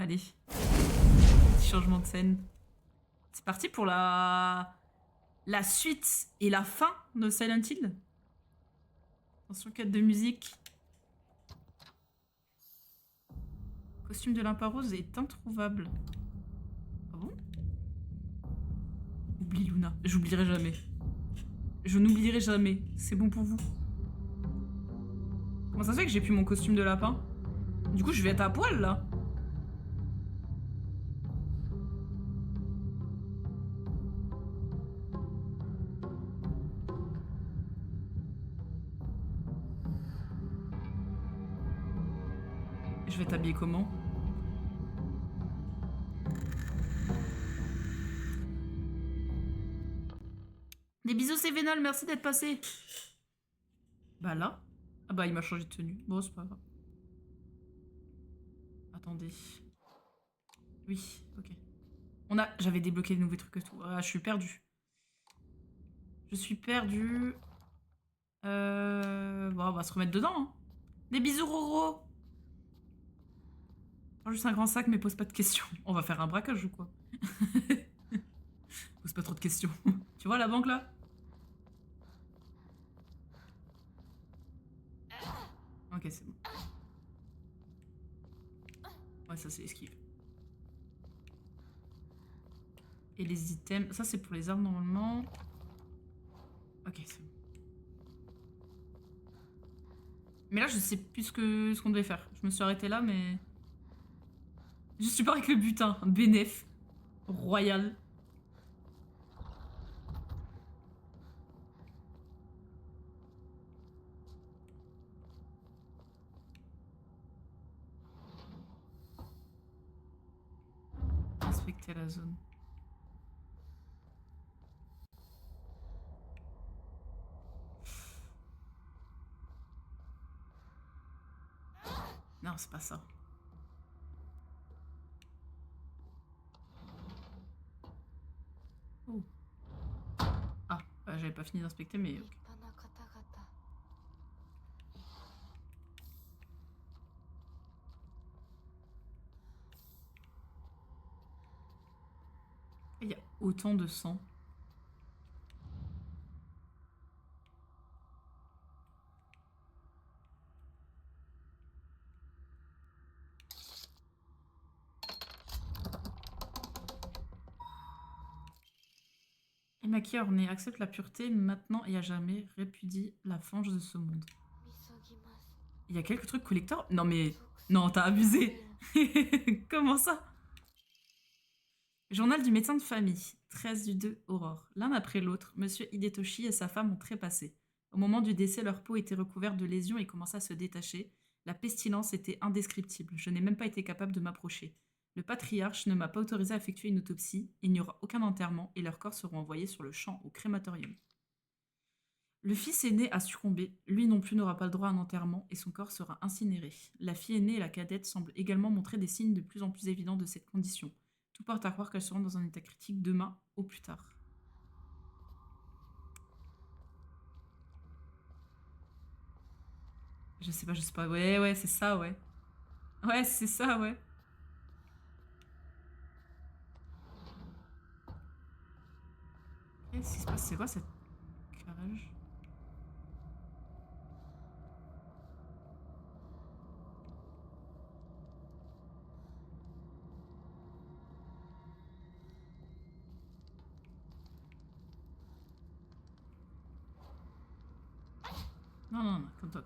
allez. Petit changement de scène. C'est parti pour la suite et la fin de Silent Hill. Attention, quête de musique. Costume de Lympa Rose est introuvable. Ah bon? Oublie Luna. J'oublierai jamais. Je n'oublierai jamais. C'est bon pour vous. Comment ça se fait que j'ai plus mon costume de lapin? Du coup, je vais être à poil, là. Je vais t'habiller comment? Des bisous, c'est Vénol, merci d'être passé. Bah là. Ah bah il m'a changé de tenue. Bon, c'est pas grave. Attendez. Oui, ok. J'avais débloqué de nouveaux trucs et tout. Ah, je suis perdue. Je suis perdue. Bon, on va se remettre dedans. Hein. Des bisous, Roro. Prends juste un grand sac, mais pose pas de questions. On va faire un braquage ou quoi? Pose pas trop de questions. Tu vois la banque là? Ok, c'est bon. Ouais, ça c'est esquive. Et les items, ça c'est pour les armes normalement. Ok, c'est bon. Mais là, je sais plus ce qu'on devait faire. Je me suis arrêtée là, mais... Je suis pas avec le butin. Bénéf. Royal. Inspecter la zone. Non, c'est pas ça. Oh. Ah, j'avais pas fini d'inspecter, mais ok. Il y a autant de sang. Emaki orné, accepte la pureté maintenant et à jamais, répudie la fange de ce monde. Il y a quelques trucs collector. Non mais... Non, t'as abusé. Comment ça? Journal du médecin de famille, 13 du 2, Aurore. L'un après l'autre, Monsieur Hidetoshi et sa femme ont trépassé. Au moment du décès, leur peau était recouverte de lésions et commença à se détacher. La pestilence était indescriptible. Je n'ai même pas été capable de m'approcher. Le patriarche ne m'a pas autorisé à effectuer une autopsie. Il n'y aura aucun enterrement et leurs corps seront envoyés sur le champ au crématorium. Le fils aîné a succombé. Lui non plus n'aura pas le droit à un enterrement et son corps sera incinéré. La fille aînée et la cadette semblent également montrer des signes de plus en plus évidents de cette condition. Tout porte à croire qu'elles seront dans un état critique demain au plus tard. Je sais pas. Ouais, c'est ça, ouais. Ouais, c'est ça, ouais. Qu'est-ce qui se passe? C'est quoi cette cage? Non, comme toi.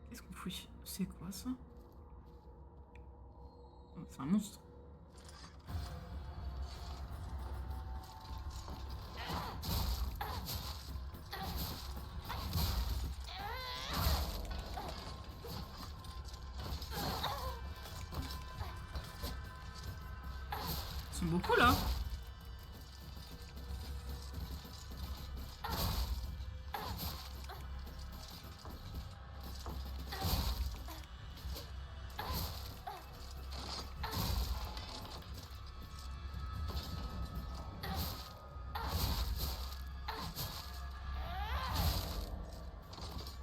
Qu'est-ce qu'on fout? C'est quoi ça? C'est un monstre. Ils sont beaucoup là.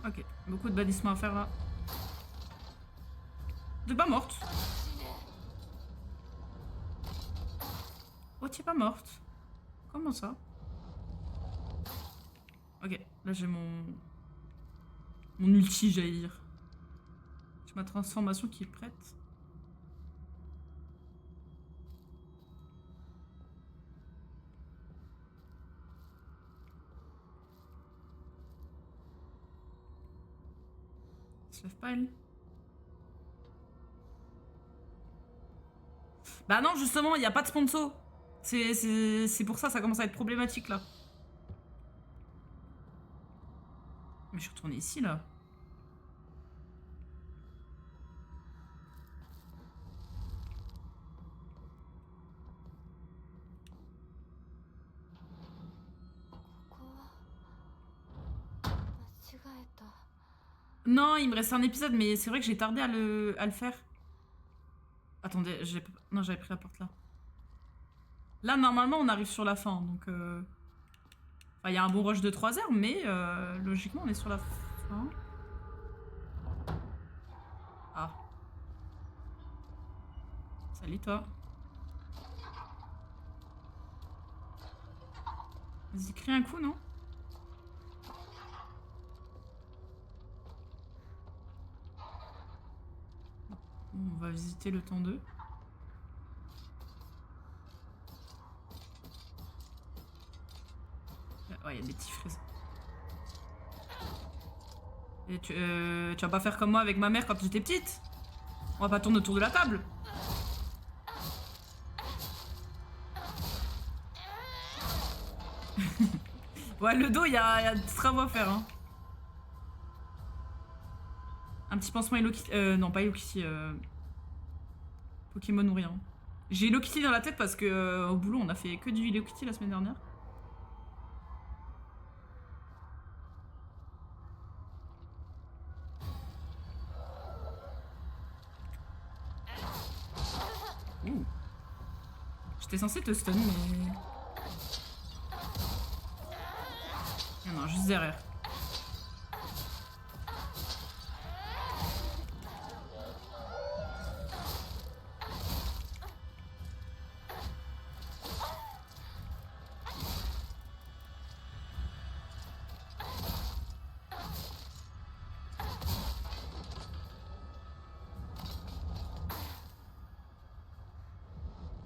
Ok, beaucoup de bannissement à faire là. T'es pas morte. Oh, t'es pas morte. Comment ça? Ok, là j'ai mon ulti, j'allais dire. J'ai ma transformation qui est prête. Elle se lève pas, elle? Bah non, justement, il n'y a pas de sponsor. C'est pour ça, ça commence à être problématique, là. Mais je suis retournée ici, là. Non, il me reste un épisode, mais c'est vrai que j'ai tardé à le faire. Attendez, non, j'avais pris la porte là. Là, normalement, on arrive sur la fin, donc... Enfin, il y a un bon rush de 3 heures, mais logiquement, on est sur la fin. Ah. Salut, toi. Vas-y, crie un coup, non? On va visiter le temps 2. Ouais, il y a des petits fraises. Et tu vas pas faire comme moi avec ma mère quand j'étais petite? On va pas tourner autour de la table. Ouais, le dos, il y a des travaux à faire. Hein. Un petit pansement Hello Kitty. Non, pas Hello Kitty. Pokémon ou rien. J'ai Hello Kitty dans la tête parce que au boulot, on a fait que du Hello Kitty la semaine dernière. Ouh. J'étais censée te stun, mais... Non, non, juste derrière.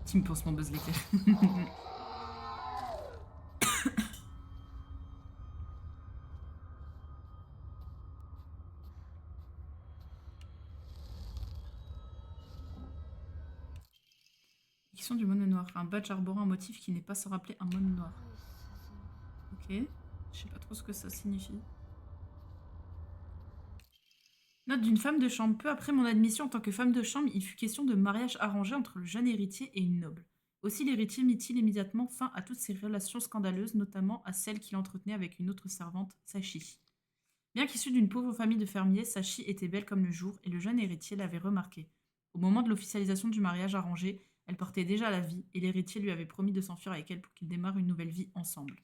Team pansement Buzz l'éclair. Question du mono noir. Un badge arborant un motif qui n'est pas sans rappeler un mono noir. Ok. Je sais pas trop ce que ça signifie. Note d'une femme de chambre. Peu après mon admission en tant que femme de chambre, il fut question de mariage arrangé entre le jeune héritier et une noble. Aussi l'héritier mit-il immédiatement fin à toutes ces relations scandaleuses, notamment à celle qu'il entretenait avec une autre servante, Sachi. Bien qu'issue d'une pauvre famille de fermiers, Sachi était belle comme le jour et le jeune héritier l'avait remarqué. Au moment de l'officialisation du mariage arrangé, elle portait déjà la vie et l'héritier lui avait promis de s'enfuir avec elle pour qu'ils démarrent une nouvelle vie ensemble.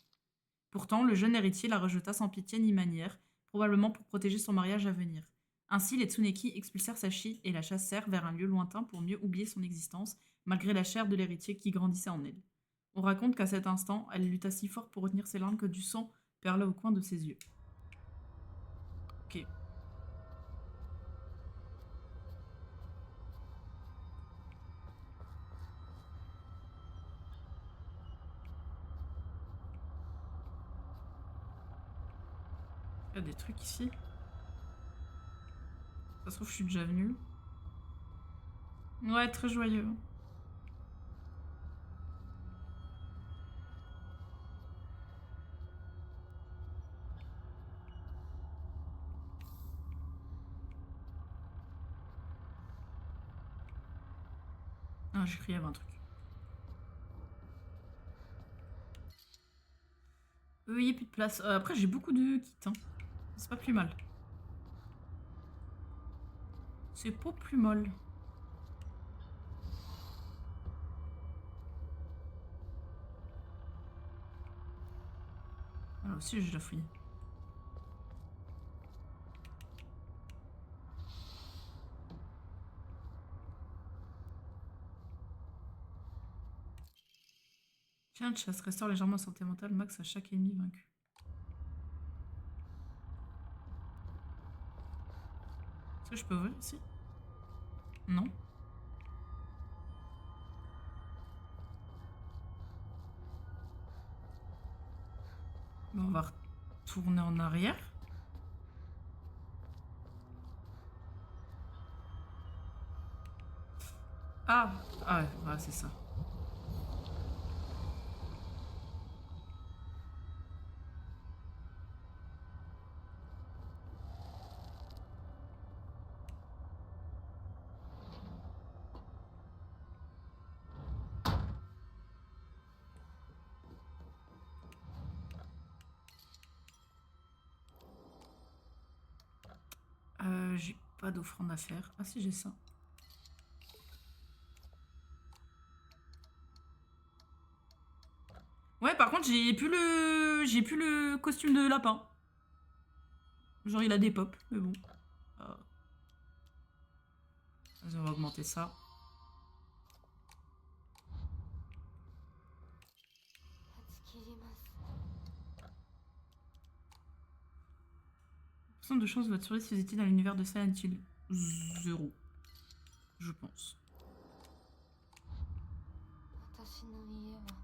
Pourtant, le jeune héritier la rejeta sans pitié ni manière, probablement pour protéger son mariage à venir. Ainsi, les Tsuneki expulsèrent Sachi et la chassèrent vers un lieu lointain pour mieux oublier son existence, malgré la chair de l'héritier qui grandissait en elle. On raconte qu'à cet instant, elle lutta si fort pour retenir ses larmes que du sang perla au coin de ses yeux. Ok. Il y a des trucs ici. Ça se trouve, je suis déjà venue. Ouais, très joyeux. Ah, j'ai cru qu'il y avait un truc. Il n'y a plus de place. Après, j'ai beaucoup de kits. Hein. C'est pas plus mal. C'est pas plus mal. Là aussi, j'ai déjà fouillé. Chien de chasse restaure légèrement la santé mentale max à chaque ennemi vaincu. Est-ce que je peux ouvrir ici? Non. Bon, on va retourner en arrière. Ah, ah ouais, voilà, c'est ça. J'ai pas d'offrande à faire. Ah si, j'ai ça. Ouais, par contre, j'ai plus le costume de lapin. Genre, il a des pops, mais bon. Vas-y, on va augmenter ça. % de chance de votre survie si vous étiez dans l'univers de Silent Hill. 0. Je pense.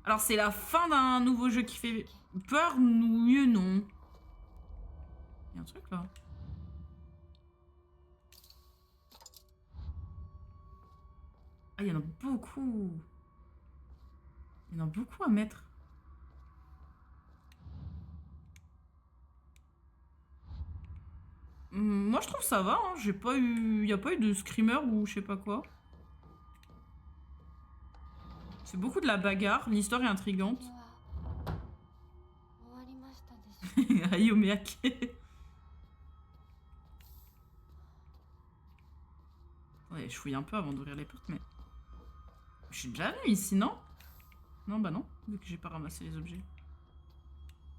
Alors, c'est la fin d'un nouveau jeu qui fait peur, mieux non. Il y a un truc là. Ah, il y en a beaucoup. Il y en a beaucoup à mettre. Moi, je trouve ça va. Hein. J'ai pas eu... Il n'y a pas eu de screamer ou je sais pas quoi. C'est beaucoup de la bagarre. L'histoire est intrigante. Ayomeake. Ouais, je fouille un peu avant d'ouvrir les portes, mais... Je suis déjà venue ici, non? Non, bah non, vu que j'ai pas ramassé les objets.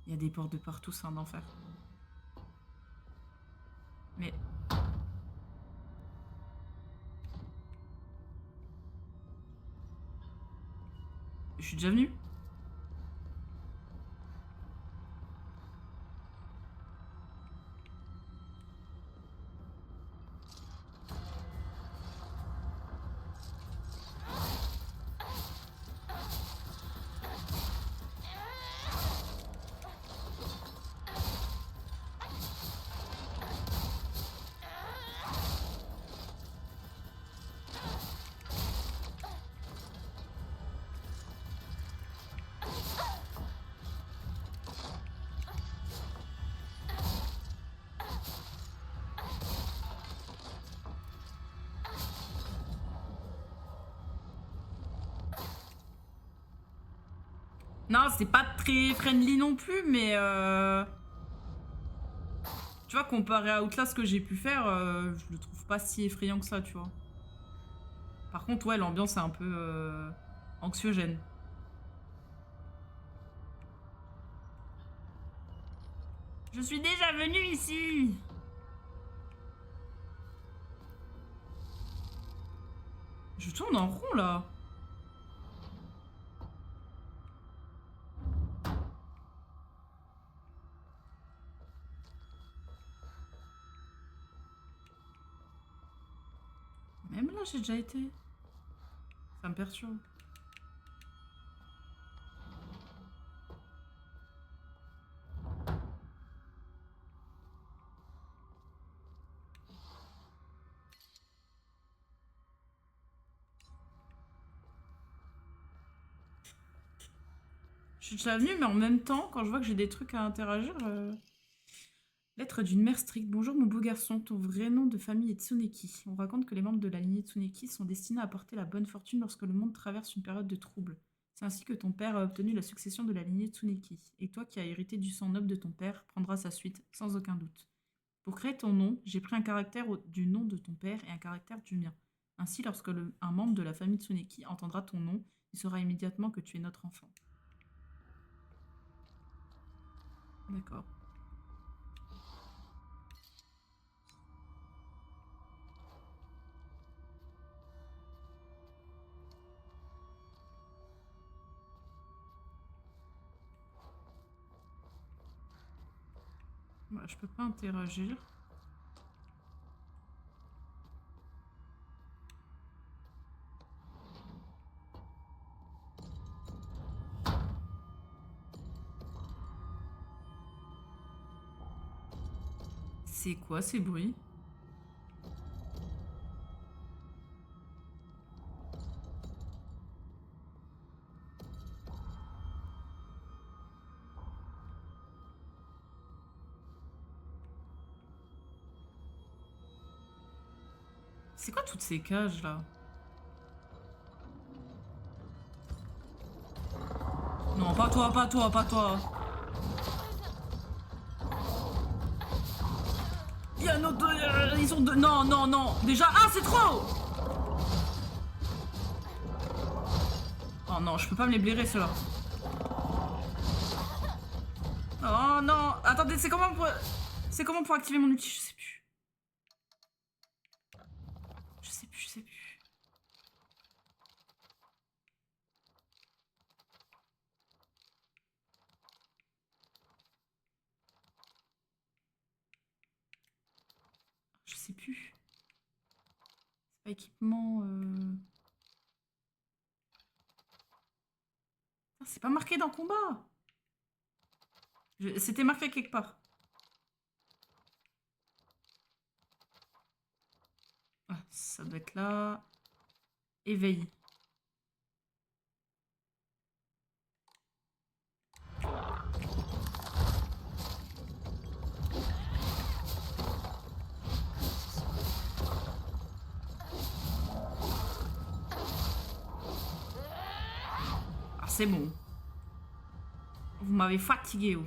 Il y a des portes de partout, c'est un enfer. Mais... Je suis déjà venue. Non, c'est pas très friendly non plus, mais... Tu vois, comparé à Outlast que j'ai pu faire, je le trouve pas si effrayant que ça, tu vois. Par contre, ouais, l'ambiance est un peu anxiogène. Je suis déjà venue ici. Je tourne en rond, là. Même là, j'ai déjà été. Ça me perturbe. Je suis déjà venue, mais en même temps, quand je vois que j'ai des trucs à interagir... Lettre d'une mère stricte. Bonjour mon beau garçon, ton vrai nom de famille est Tsuneki. On raconte que les membres de la lignée Tsuneki sont destinés à porter la bonne fortune lorsque le monde traverse une période de trouble. C'est ainsi que ton père a obtenu la succession de la lignée Tsuneki. Et toi qui as hérité du sang noble de ton père prendras sa suite, sans aucun doute. Pour créer ton nom, j'ai pris un caractère du nom de ton père et un caractère du mien. Ainsi, lorsque un membre de la famille Tsuneki entendra ton nom, il saura immédiatement que tu es notre enfant. D'accord. Bah, je peux pas interagir. C'est quoi ces bruits? C'est quoi toutes ces cages là? Non, pas toi, pas toi, pas toi. Il y a un autre. Ils sont deux. Non, non, non. Déjà, c'est trop! Oh non, je peux pas me les blairer ceux-là. Oh non. Attendez, c'est comment pour. C'est comment pour activer mon outil? Je sais plus. Je sais plus, je sais plus. Je sais plus. C'est pas équipement. C'est pas marqué dans combat. C'était marqué quelque part. Ah, ça doit être là. Éveil. Ah, c'est bon. Vous m'avez fatigué. Oh.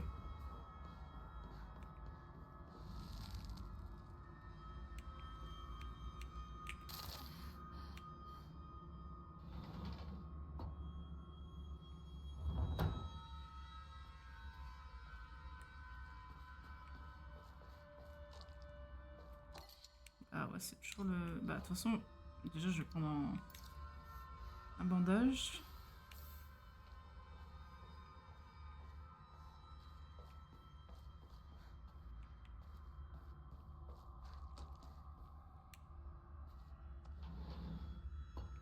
Ah ouais, c'est toujours le... Bah, de toute façon, déjà, je vais prendre un bandage.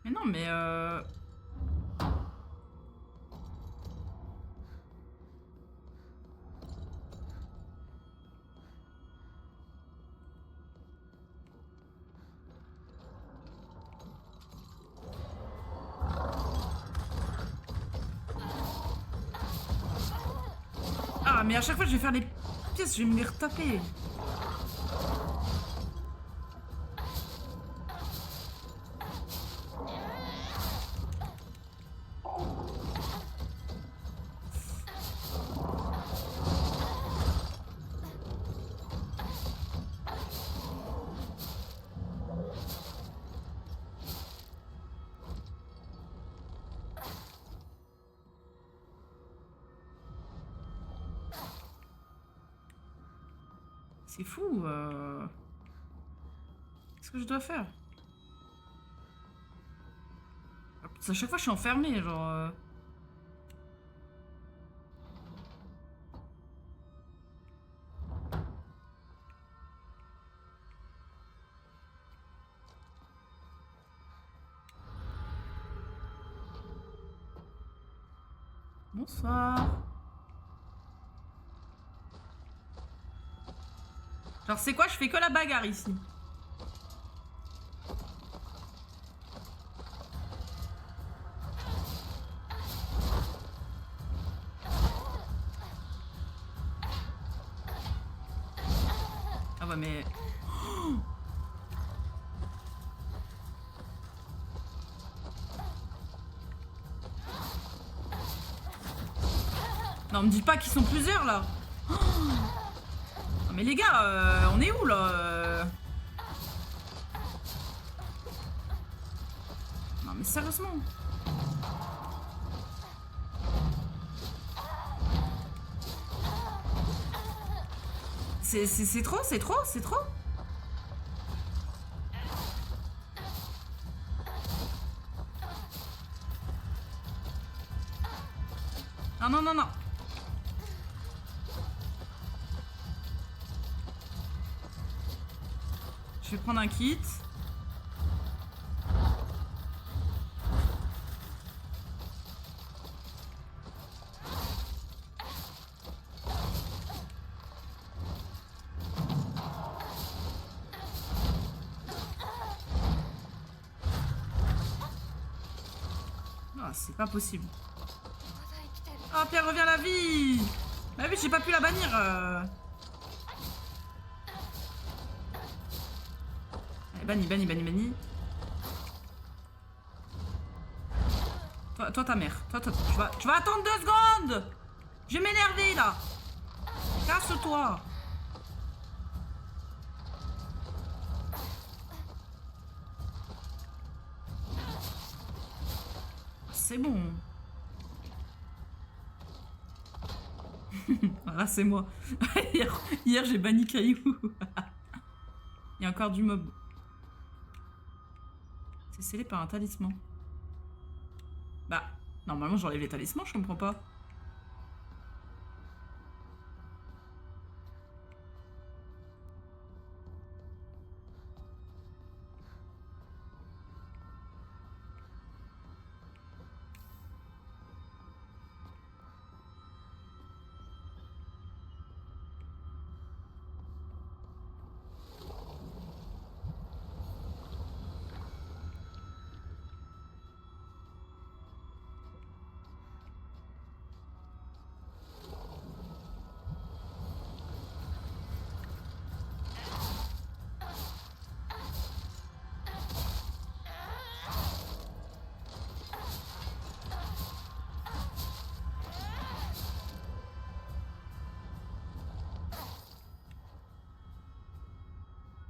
Mais non, mais Ah, mais à chaque fois, je vais faire des pièces, je vais me les retaper. C'est fou. Qu'est-ce que je dois faire? À chaque fois, je suis enfermée, genre... Bonsoir. Genre, c'est quoi? Je fais que la bagarre ici. Ah ouais, mais... Non, me dites pas qu'ils sont plusieurs, là. Non, mais les gars, on est où, là? Non, mais sérieusement. C'est trop, c'est trop, c'est trop. Non, non, non, non. vais prendre un kit. Ah, c'est pas possible. Ah, Pierre revient à la vie. Bah oui, j'ai pas pu la bannir. Allez, banni. Toi, ta mère. Toi, tu vas attendre 2 secondes. Je vais m'énerver, là. Casse-toi. C'est bon. Ah, c'est moi. Hier j'ai banni Caillou. Il y a encore du mob. C'est scellé par un talisman. Bah, normalement j'enlève les talismans, je comprends pas.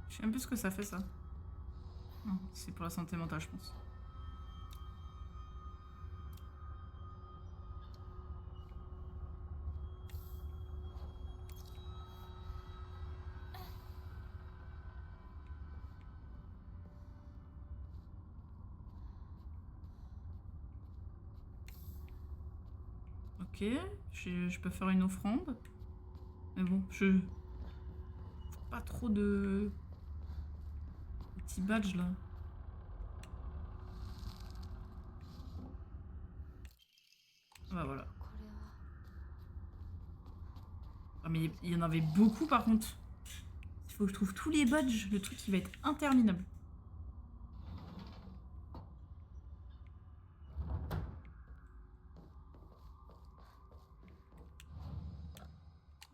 Je sais un peu ce que ça fait ça. Non, c'est pour la santé mentale, je pense. Ok, je peux faire une offrande. Mais bon, je... Pas trop de... petits badges là. Ah bah voilà. Ah mais il y en avait beaucoup par contre. Il faut que je trouve tous les badges. Le truc qui va être interminable.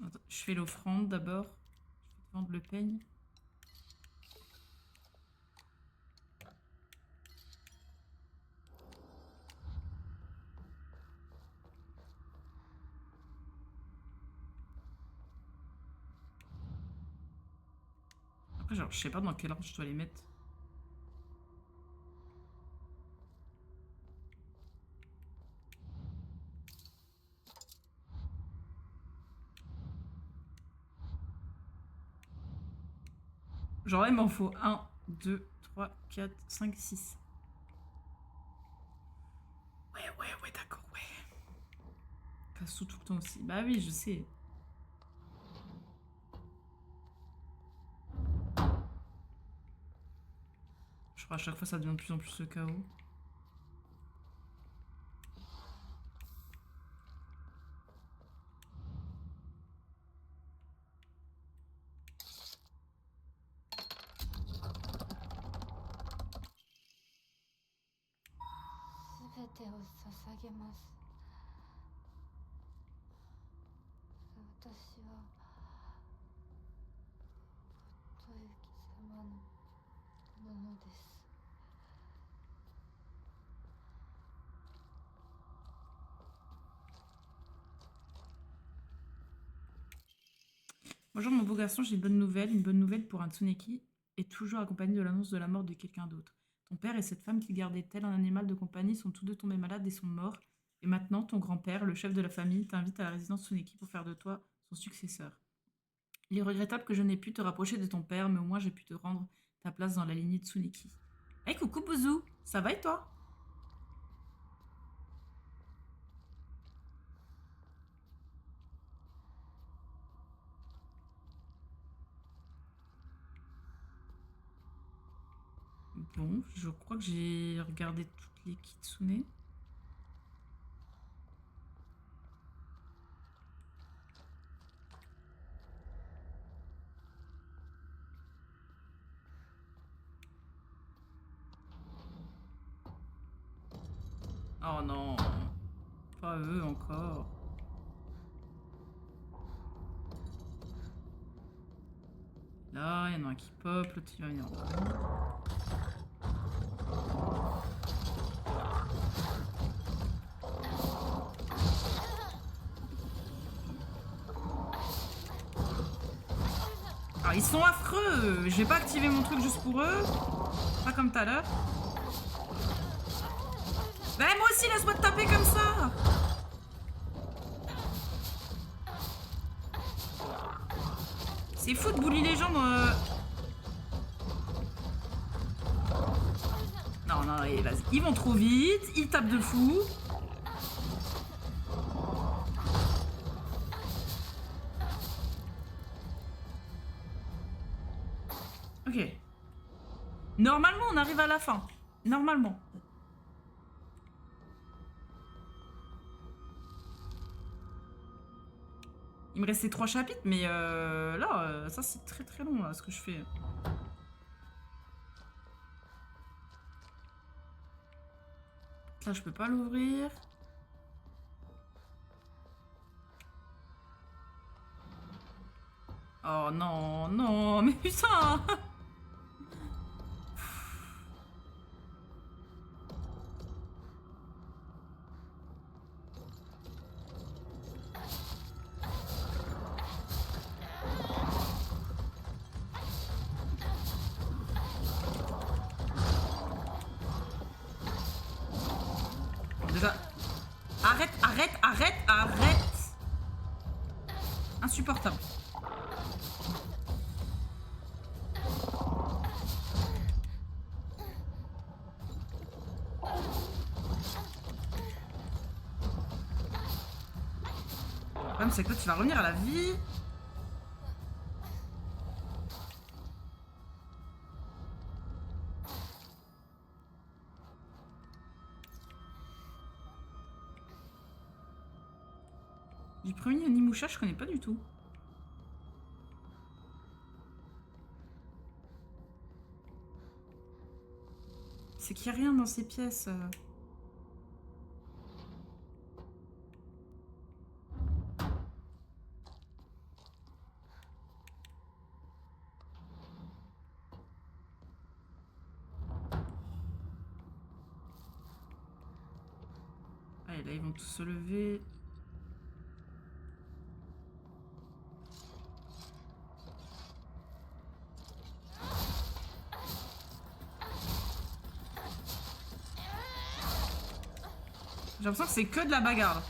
Attends, je fais l'offrande d'abord. Je vais te vendre le peigne. Après, genre, je sais pas dans quel ordre je dois les mettre. Genre là, il m'en faut 1, 2, 3, 4, 5, 6. Ouais, d'accord, ouais. Casse tout le temps aussi. Bah oui, je sais. Je crois à chaque fois ça devient de plus en plus le chaos. Bonjour mon beau garçon, j'ai une bonne nouvelle. Une bonne nouvelle pour un Tsuneki est toujours accompagnée de l'annonce de la mort de quelqu'un d'autre. Ton père et cette femme qu'il gardait tel un animal de compagnie sont tous deux tombés malades et sont morts. Et maintenant, ton grand-père, le chef de la famille, t'invite à la résidence Tsuneki pour faire de toi son successeur. Il est regrettable que je n'ai pu te rapprocher de ton père, mais au moins j'ai pu te rendre ta place dans la lignée de Tsuneki. Hey, coucou Bouzou, ça va et toi? Bon, je crois que j'ai regardé toutes les kitsune. Oh non, pas eux encore. Là, il y en a un qui pop, l'autre il va venir encore. Alors, ils sont affreux. Je vais pas activer mon truc juste pour eux. Pas comme tout à l'heure. Bah, moi aussi, laisse-moi te taper comme ça. C'est fou de bully les gens. Non, non, vas-y. Ils vont trop vite. Ils tapent de fou. Ok. Normalement, on arrive à la fin. Normalement. Il me restait 3 chapitres, mais là, ça c'est très très long là, ce que je fais. Là, je peux pas l'ouvrir. Oh non, non, mais putain. Déjà. Arrête, arrête, arrête, arrête. Insupportable. Le problème, c'est que là, tu vas revenir à la vie. Du premier Onimusha, je connais pas du tout. C'est qu'il n'y a rien dans ces pièces. Allez, là, ils vont tous se lever. J'ai l'impression que c'est que de la bagarre. Là.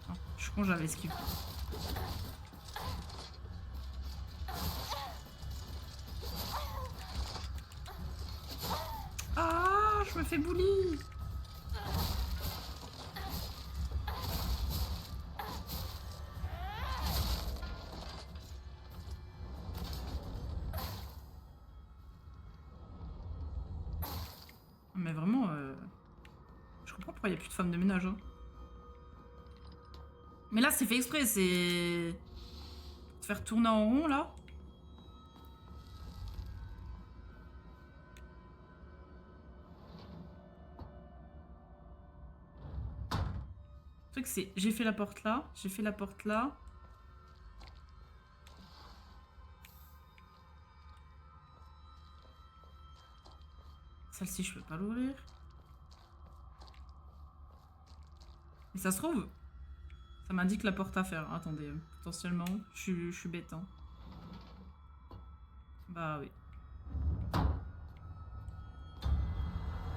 Oh, je suis con, j'avais esquivé. Ah, je me fais bully. Mais vraiment, je comprends pourquoi il n'y a plus de femmes de ménage. Hein. Mais là, c'est fait exprès, c'est... Se faire tourner en rond, là. Le truc, c'est... J'ai fait la porte là, j'ai fait la porte là. Celle-ci, je peux pas l'ouvrir. Mais ça se trouve... Ça m'indique la porte à faire. Attendez, potentiellement, je suis bête. Hein. Bah oui.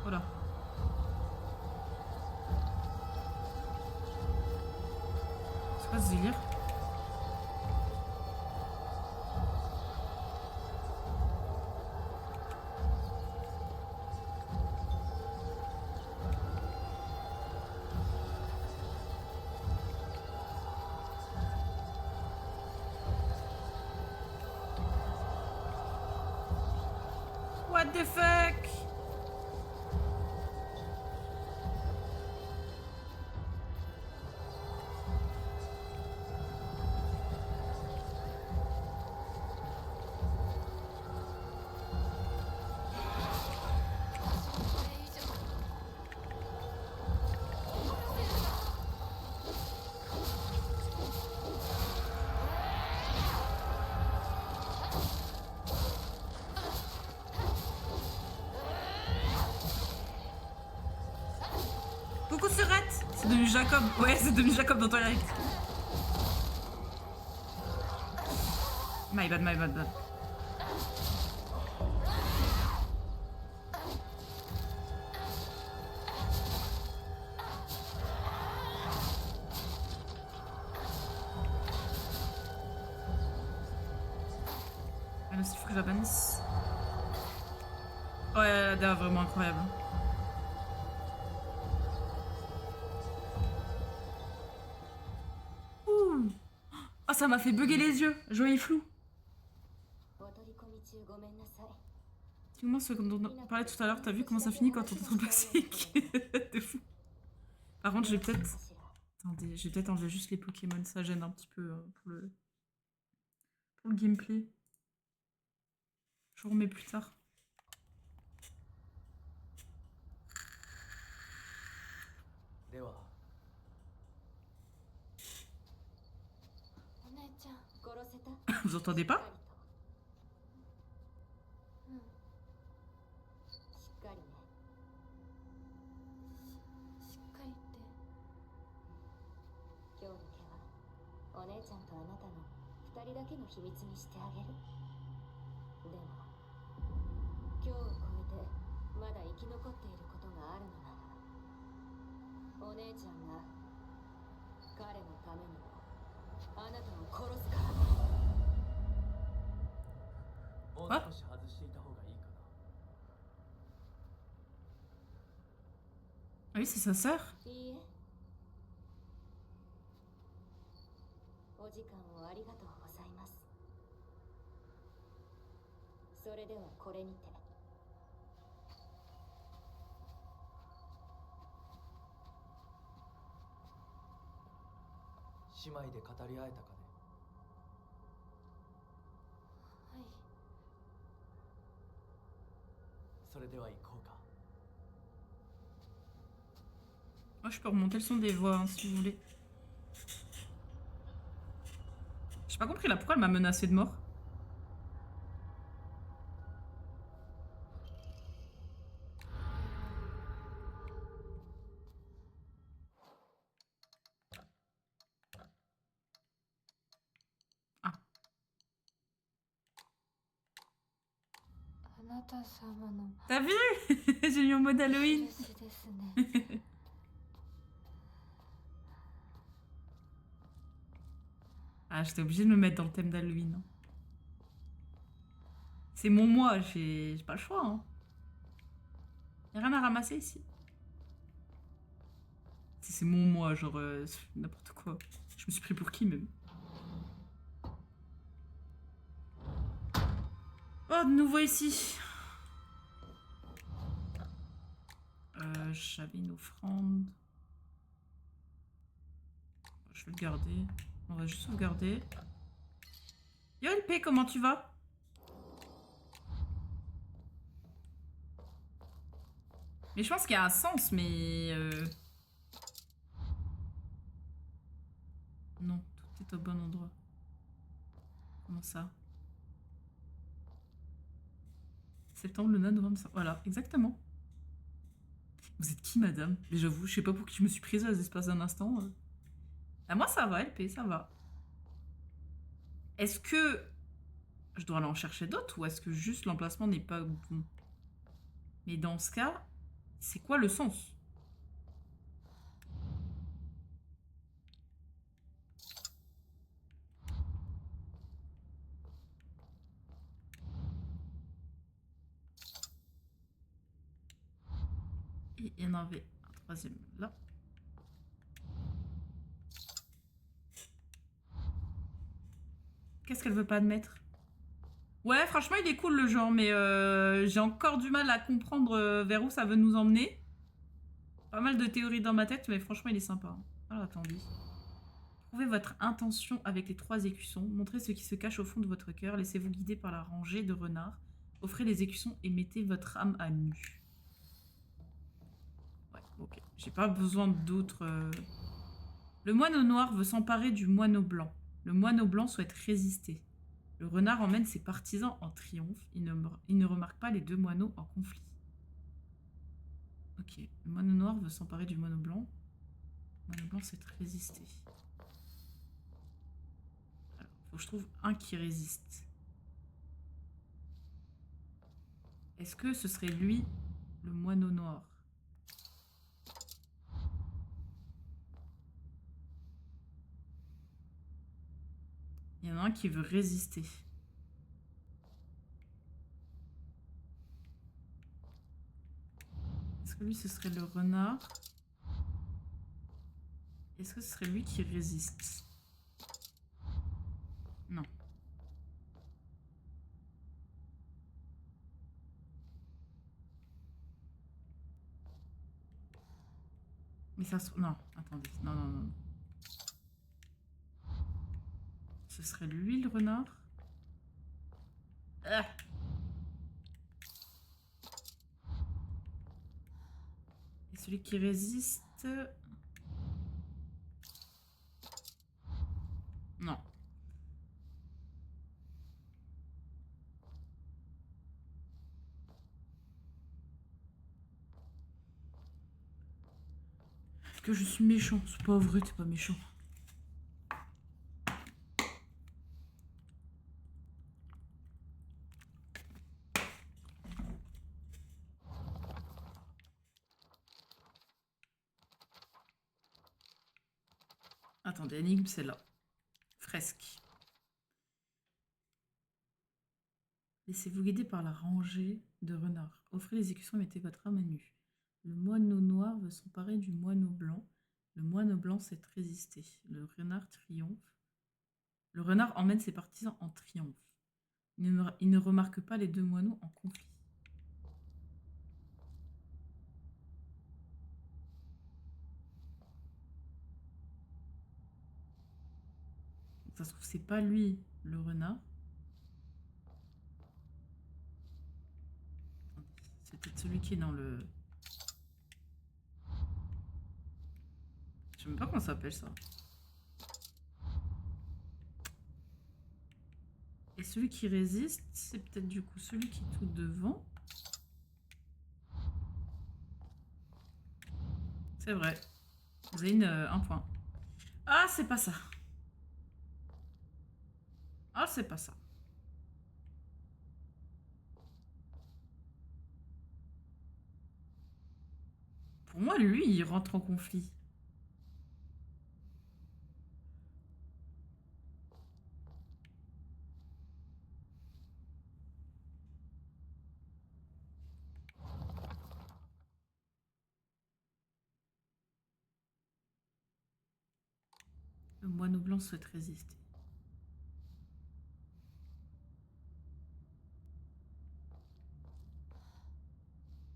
Voilà. C'est quoi ce délire? What the fuck? Coucou Surette! C'est devenu Jacob. Ouais, c'est devenu Jacob dans Twilight. My bad, my bad, bad. Ah, là, il faut que je la bannisse. Ouais, la DA vraiment incroyable. Ouh. Ah, ça m'a fait bugger les yeux. Je voyais flou. Dis-moi ce dont on parlait tout à l'heure. T'as vu comment ça finit quand on est trop basique? De fou. Par contre, je vais peut-être... Attendez, je vais peut-être enlever juste les Pokémon. Ça gêne un petit peu pour le gameplay. Je vous remets plus tard. Vous entendez pas? Quoi? Ah oui, c'est sa sœur. Moi, je peux remonter le son des voix, hein, si vous voulez. J'ai pas compris là, pourquoi elle m'a menacé de mort? Ah. T'as vu? J'ai mis en mode Halloween. Ah, j'étais obligée de me mettre dans le thème d'Halloween. Hein. C'est mon moi, j'ai pas le choix. Hein. Y'a rien à ramasser ici. C'est mon moi, genre n'importe quoi. Je me suis pris pour qui même? Oh, de nouveau ici. J'avais une offrande. Je vais le garder. On va juste sauvegarder. Yo LP, comment tu vas? Mais je pense qu'il y a un sens, mais... Non, tout est au bon endroit. Comment ça? Septembre, le 9 novembre, ça... Voilà, exactement. Vous êtes qui, madame? Mais j'avoue, je sais pas pour qui je me suis prise à l'espace d'un instant. Ah, moi, ça va, LP, ça va. Est-ce que je dois aller en chercher d'autres ou est-ce que juste l'emplacement n'est pas bon? Mais dans ce cas, c'est quoi le sens? Et il y en avait un troisième là. Qu'est-ce qu'elle veut pas admettre? Ouais, franchement, il est cool le genre, mais j'ai encore du mal à comprendre vers où ça veut nous emmener. Pas mal de théories dans ma tête, mais franchement, il est sympa, hein. Alors, attendez. Trouvez votre intention avec les 3 écussons. Montrez ce qui se cache au fond de votre cœur. Laissez-vous guider par la rangée de renards. Offrez les écussons et mettez votre âme à nu. Ouais, ok. J'ai pas besoin d'autres... Le moineau noir veut s'emparer du moineau blanc. Le moineau blanc souhaite résister. Le renard emmène ses partisans en triomphe. Il ne remarque pas les 2 moineaux en conflit. Ok. Le moineau noir veut s'emparer du moineau blanc. Le moineau blanc souhaite résister. Alors, faut que je trouve un qui résiste. Est-ce que ce serait lui, le moineau noir? Il y en a un qui veut résister. Est-ce que lui, ce serait le renard? Est-ce que ce serait lui qui résiste? Non. Mais ça se... Non, attendez. Non, non, non. Ce serait lui, le renard? Ah. Et celui qui résiste... Non. Est-ce que je suis méchant? C'est pas vrai, t'es pas méchant. Attendez, énigme, c'est là. Fresque. Laissez-vous guider par la rangée de renards. Offrez les écussons et mettez votre âme à nu. Le moineau noir veut s'emparer du moineau blanc. Le moineau blanc sait résister. Le renard triomphe. Le renard emmène ses partisans en triomphe. Il ne remarque pas les 2 moineaux en conflit. Ça se trouve, c'est pas lui, le renard. C'est peut-être celui qui est dans le... Je sais même pas comment ça s'appelle ça. Et celui qui résiste, c'est peut-être du coup celui qui est tout devant. C'est vrai. Vous avez un point. Ah, c'est pas ça. Ah, c'est pas ça. Pour moi, lui, il rentre en conflit. Le moineau blanc souhaite résister.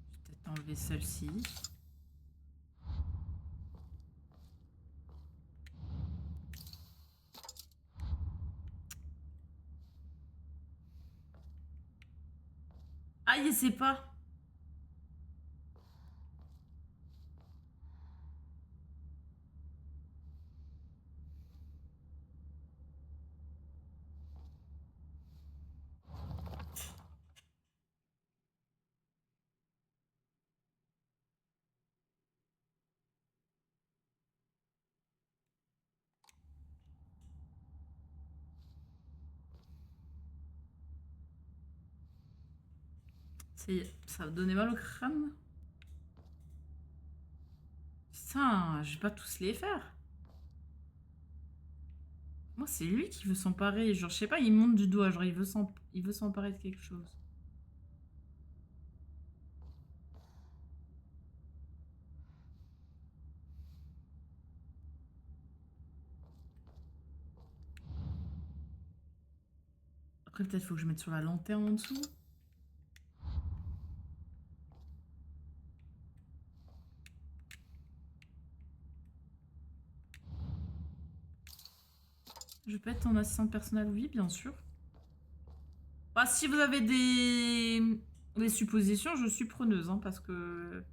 Je vais peut-être enlever celle-ci. Ah, il sait pas. Ça va donner mal au crâne. Putain, je vais pas tous les faire. Moi, c'est lui qui veut s'emparer. Genre, je sais pas, il monte du doigt. Genre, il veut s'emparer de quelque chose. Après, peut-être faut que je mette sur la lanterne en dessous. Je peux être ton assistante personnelle, oui, bien sûr. Bah, si vous avez des suppositions, je suis preneuse, hein, parce que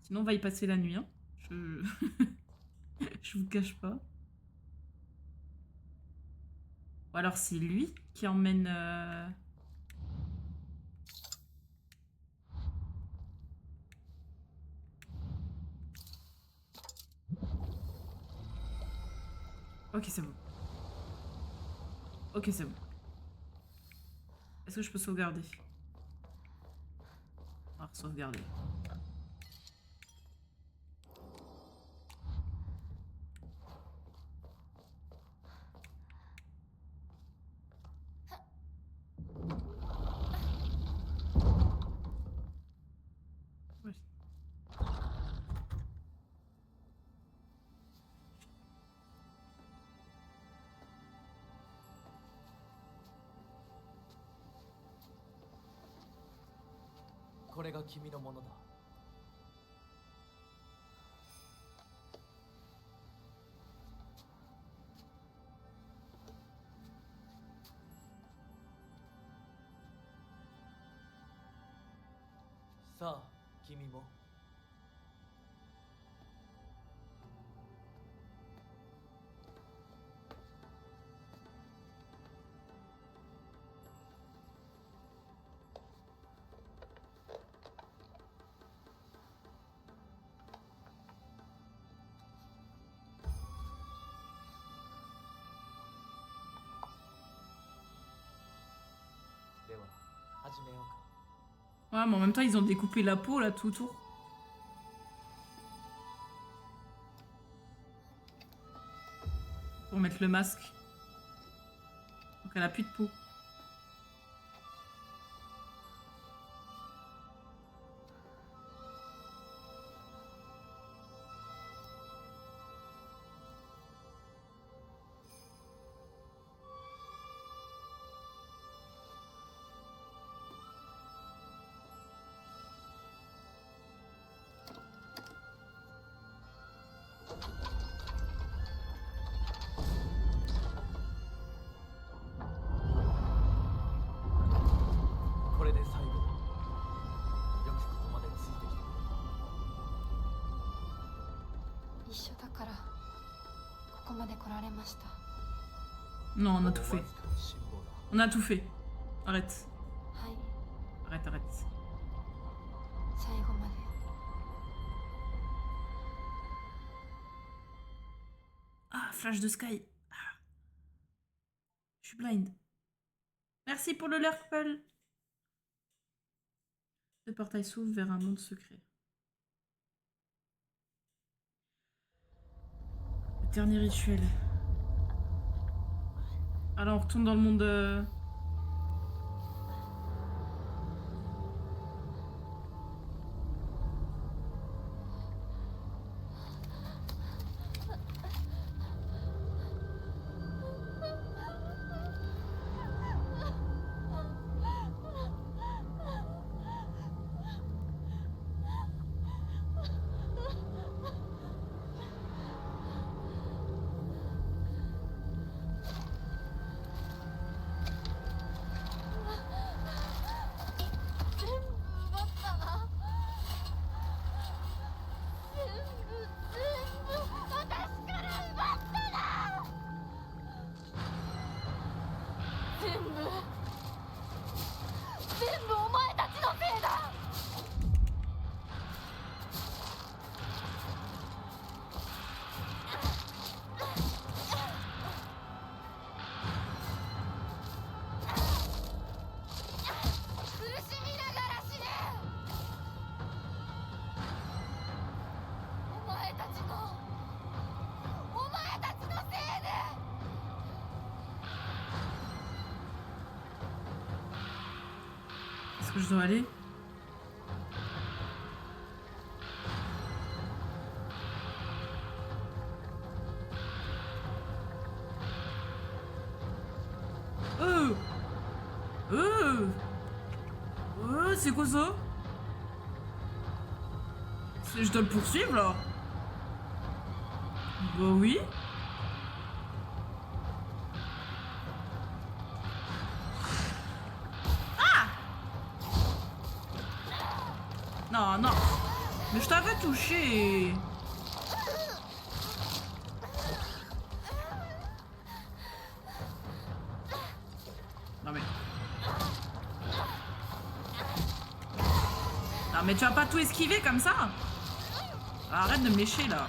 sinon on va y passer la nuit. Hein. Je... je vous cache pas. Ou alors c'est lui qui emmène... Ok, c'est bon. Ok, c'est bon. Est-ce que je peux sauvegarder? On va sauvegarder. Ouais. これが君のものだ。さあ、君も。では、始めようか。 Ouais, mais en même temps, ils ont découpé la peau là tout autour. Pour mettre le masque. Donc elle a plus de peau. Non, on a tout fait. On a tout fait. Arrête. Arrête, arrête. Ah, flash de Sky. Ah. Je suis blind. Merci pour le Lurkple. Le portail s'ouvre vers un monde secret. Le dernier rituel. Alors on retourne dans le monde... Est-ce que je dois aller? Oh! C'est quoi ça? Je dois le poursuivre là? Bah oui. Ah! Non, non. Mais je t'avais touché. Non mais... Non mais tu vas pas tout esquiver comme ça? Arrête de me lécher là.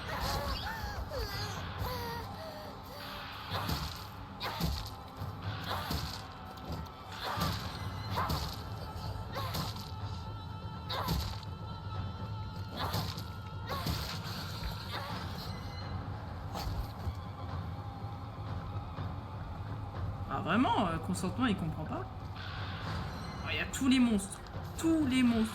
Ah vraiment, consentement il comprend pas. Il y a tous les monstres. Tous les monstres.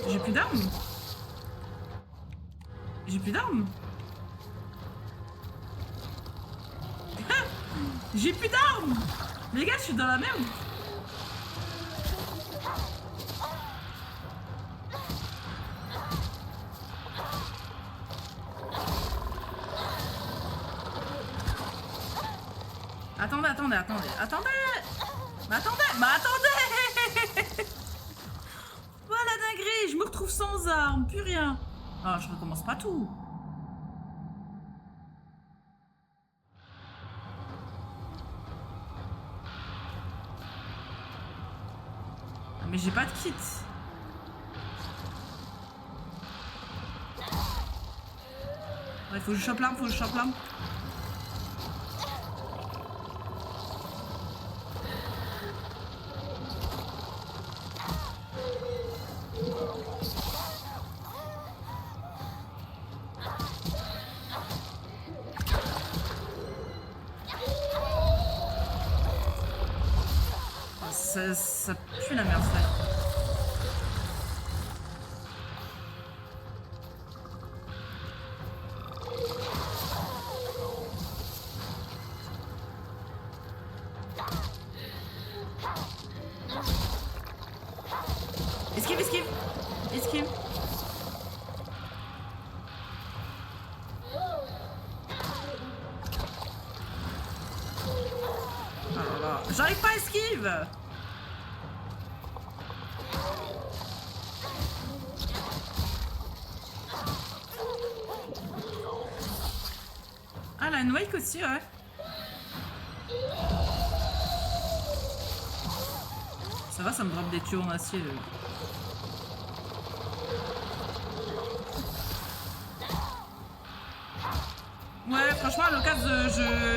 J'ai plus d'armes. J'ai plus d'armes. J'ai plus d'armes. Les gars, je suis dans la merde. Attendez, attendez, attendez, attendez. Mais attendez, mais attendez. Voilà dinguerie, je me retrouve sans armes, plus rien. Ah, je recommence pas tout. Ah, mais j'ai pas de kit. Il faut que je chope l'arme, faut que je chope l'arme. Ça pue la merde, ça. Esquive, esquive. Esquive. Oh là là. J'arrive pas à esquive. Ah, la Wake aussi, ouais. Ça va, ça me drop des tuyaux en acier. Ouais, franchement, à l'occasion,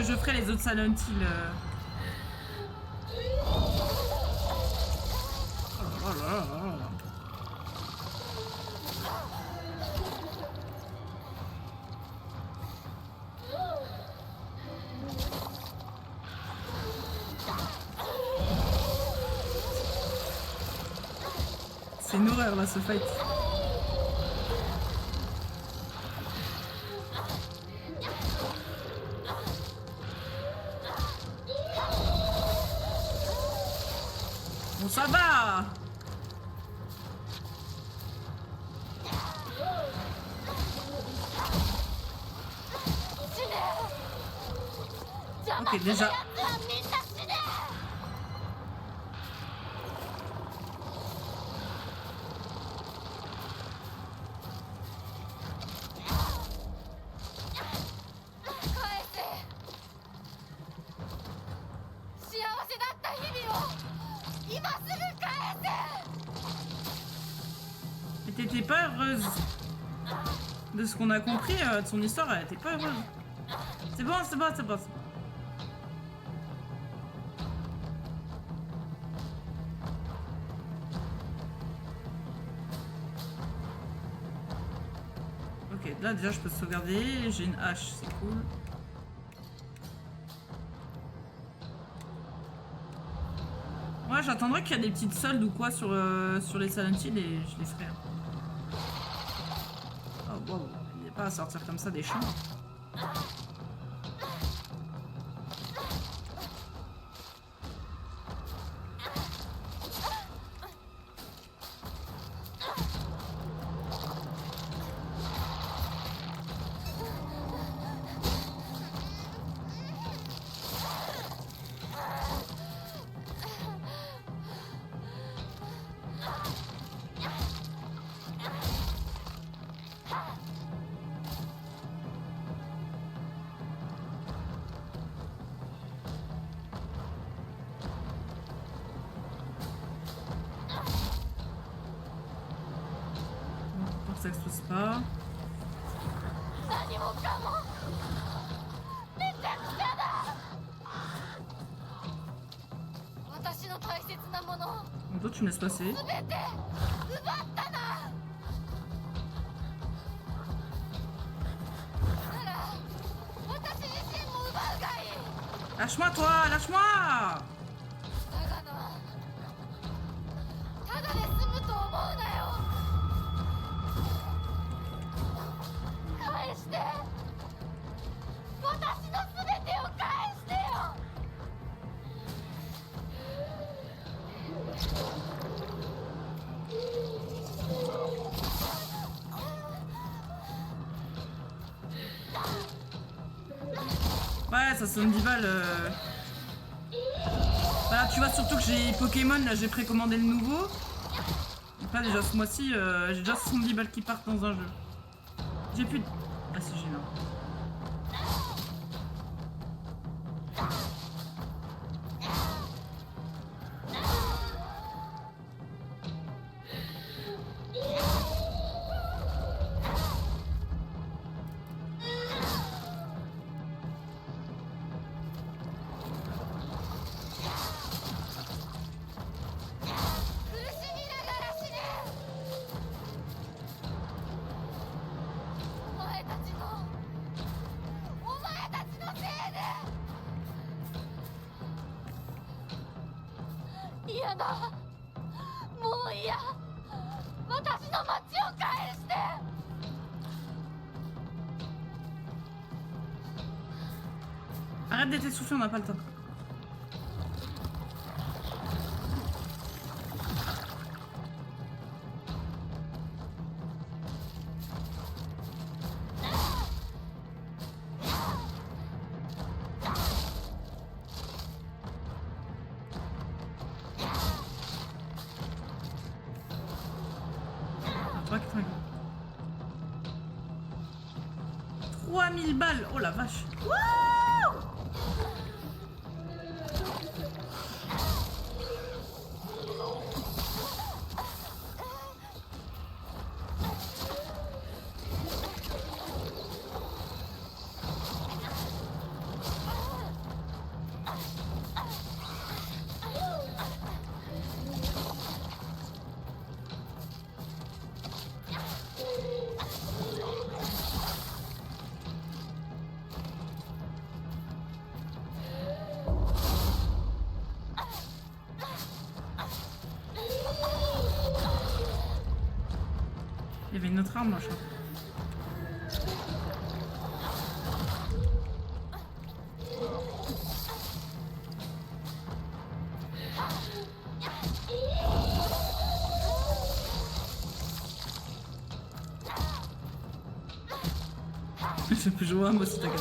je ferai les autres Silent Hill. Oh là là là là. C'est une horreur là, ce fight. Bon, ça va. Ok, déjà. Mais t'étais pas heureuse. De ce qu'on a compris de son histoire, elle était pas heureuse. C'est bon, c'est bon, c'est bon. Ok, là déjà je peux sauvegarder, j'ai une hache, c'est cool. Ouais, j'attendrai qu'il y a des petites soldes ou quoi sur les Silent Hill et je les ferai. Oh wow, il n'est pas à sortir comme ça des champs. Ça explose pas. 何もかもめちゃくちゃだ。私の大切なもの Donc toi tu me laisses passer. 全て奪ったな。なら私自身も奪うがいい。 Lâche-moi toi, lâche-moi. だがな、ただで済むと思うなよ。返して、私の全てを返してよ。 Ouais, ça sonne 10 balles. Voilà, tu vois surtout que j'ai Pokémon, là j'ai précommandé le nouveau. Donc là déjà ce mois-ci, j'ai déjà 70 balles qui partent dans un jeu. J'ai plus de... Ah si, j'ai là.嫌だ。もう嫌。私の町を返して。 Arrête d'être essoufflé, on n'a pas le temps. Ah, 3000 balles, oh la vache. Wouh! Il y avait une autre arme, moi, je crois. Je peux jouer à moi aussi, t'inquiète.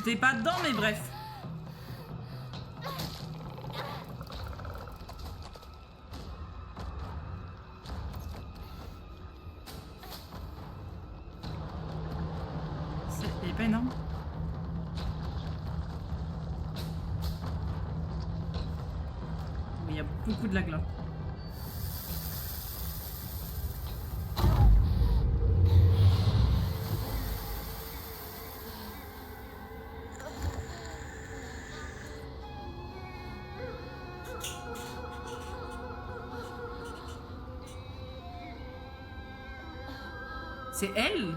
J'étais pas dedans, mais bref. Elle est pas énorme. Oui, il y a beaucoup de lag là. C'est elle?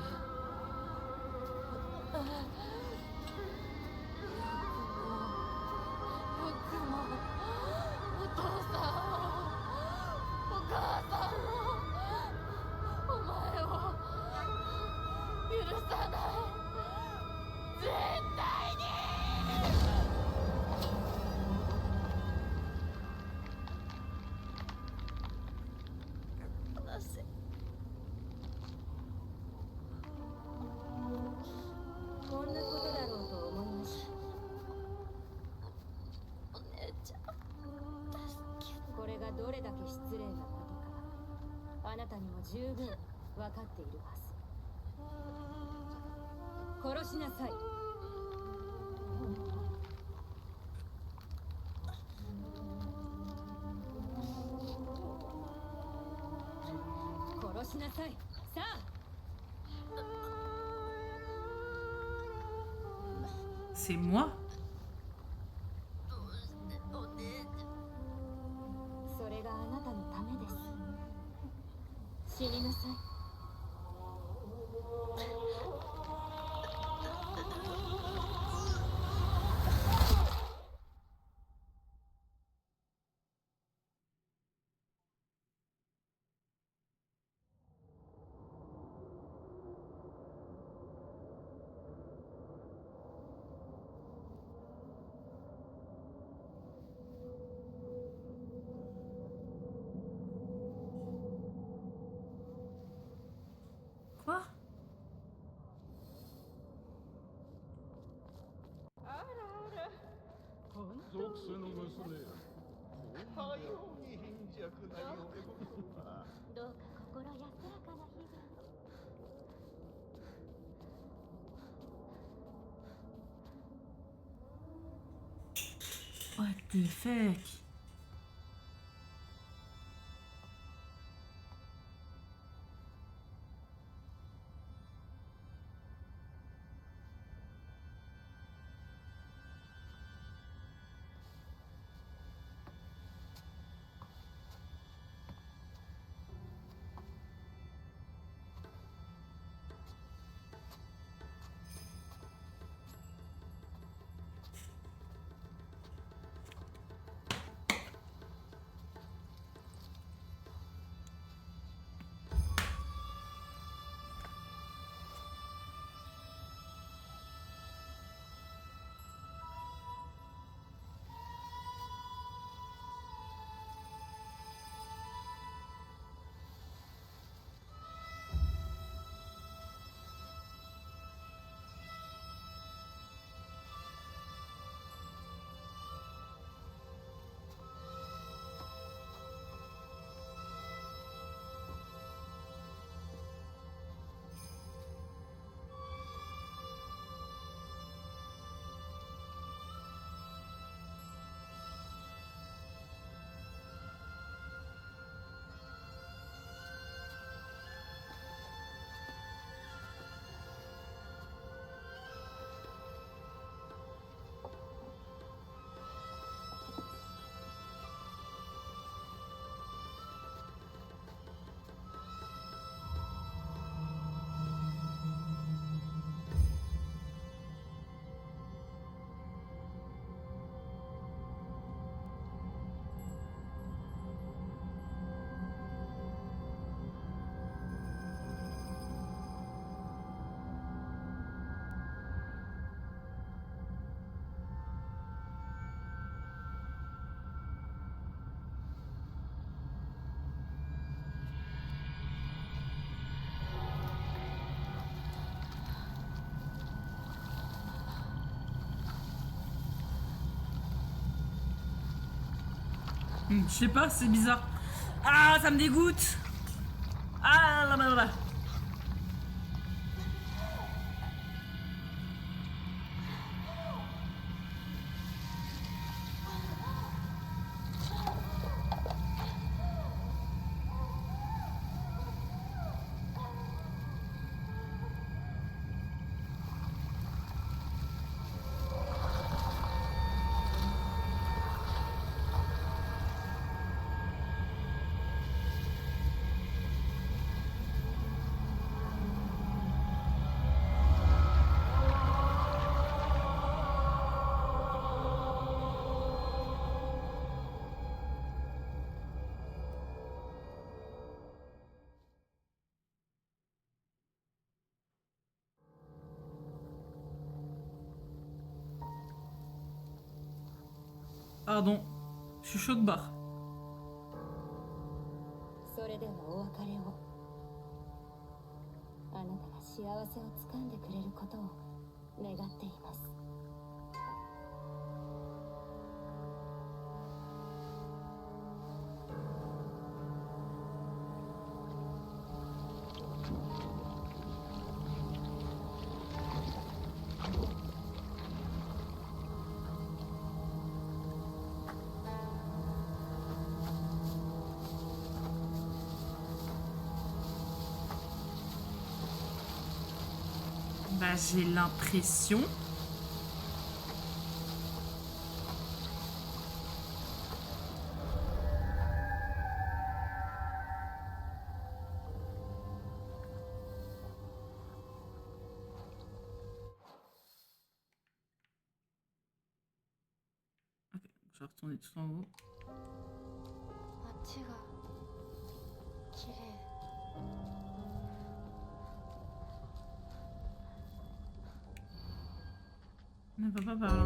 C'est moi? Quoi? 属性の娘かように貧弱な嫁心はどうか心安らかな日々 What the fuck? Je sais pas, c'est bizarre. Ah, ça me dégoûte. Ah là là là. Pardon. Je suis chaud de barre. それではお別れを。あなたが幸せをつかんでくれることを願っています。Bah, j'ai l'impression. Ok, je vais retourner tout en haut. 街が綺麗。Ne va pas par là.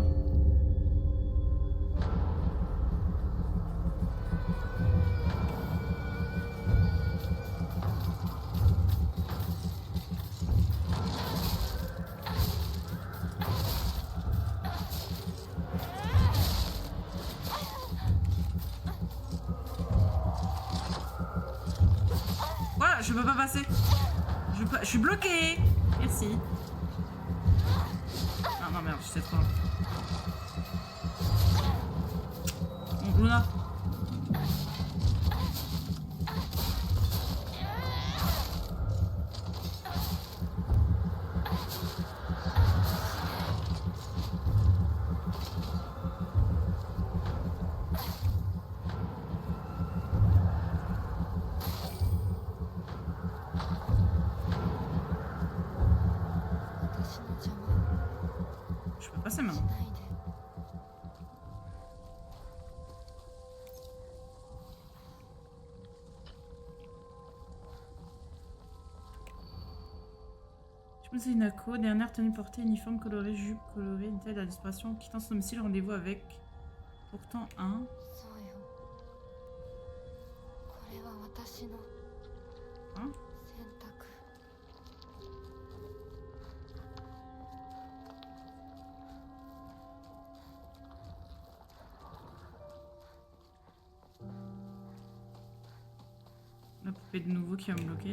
Voilà, je peux pas passer. Je suis bloquée. Merci. Ah non merde, je sais pas. Bon, Luna. Je peux passer maintenant. Je me suis Inako, dernière tenue portée, uniforme coloré, jupe colorée, une telle à disparition, quittant son domicile, rendez-vous avec pourtant un. そうよ。これは私の Hein? 選択。 La poupée de nouveau qui va me bloquer.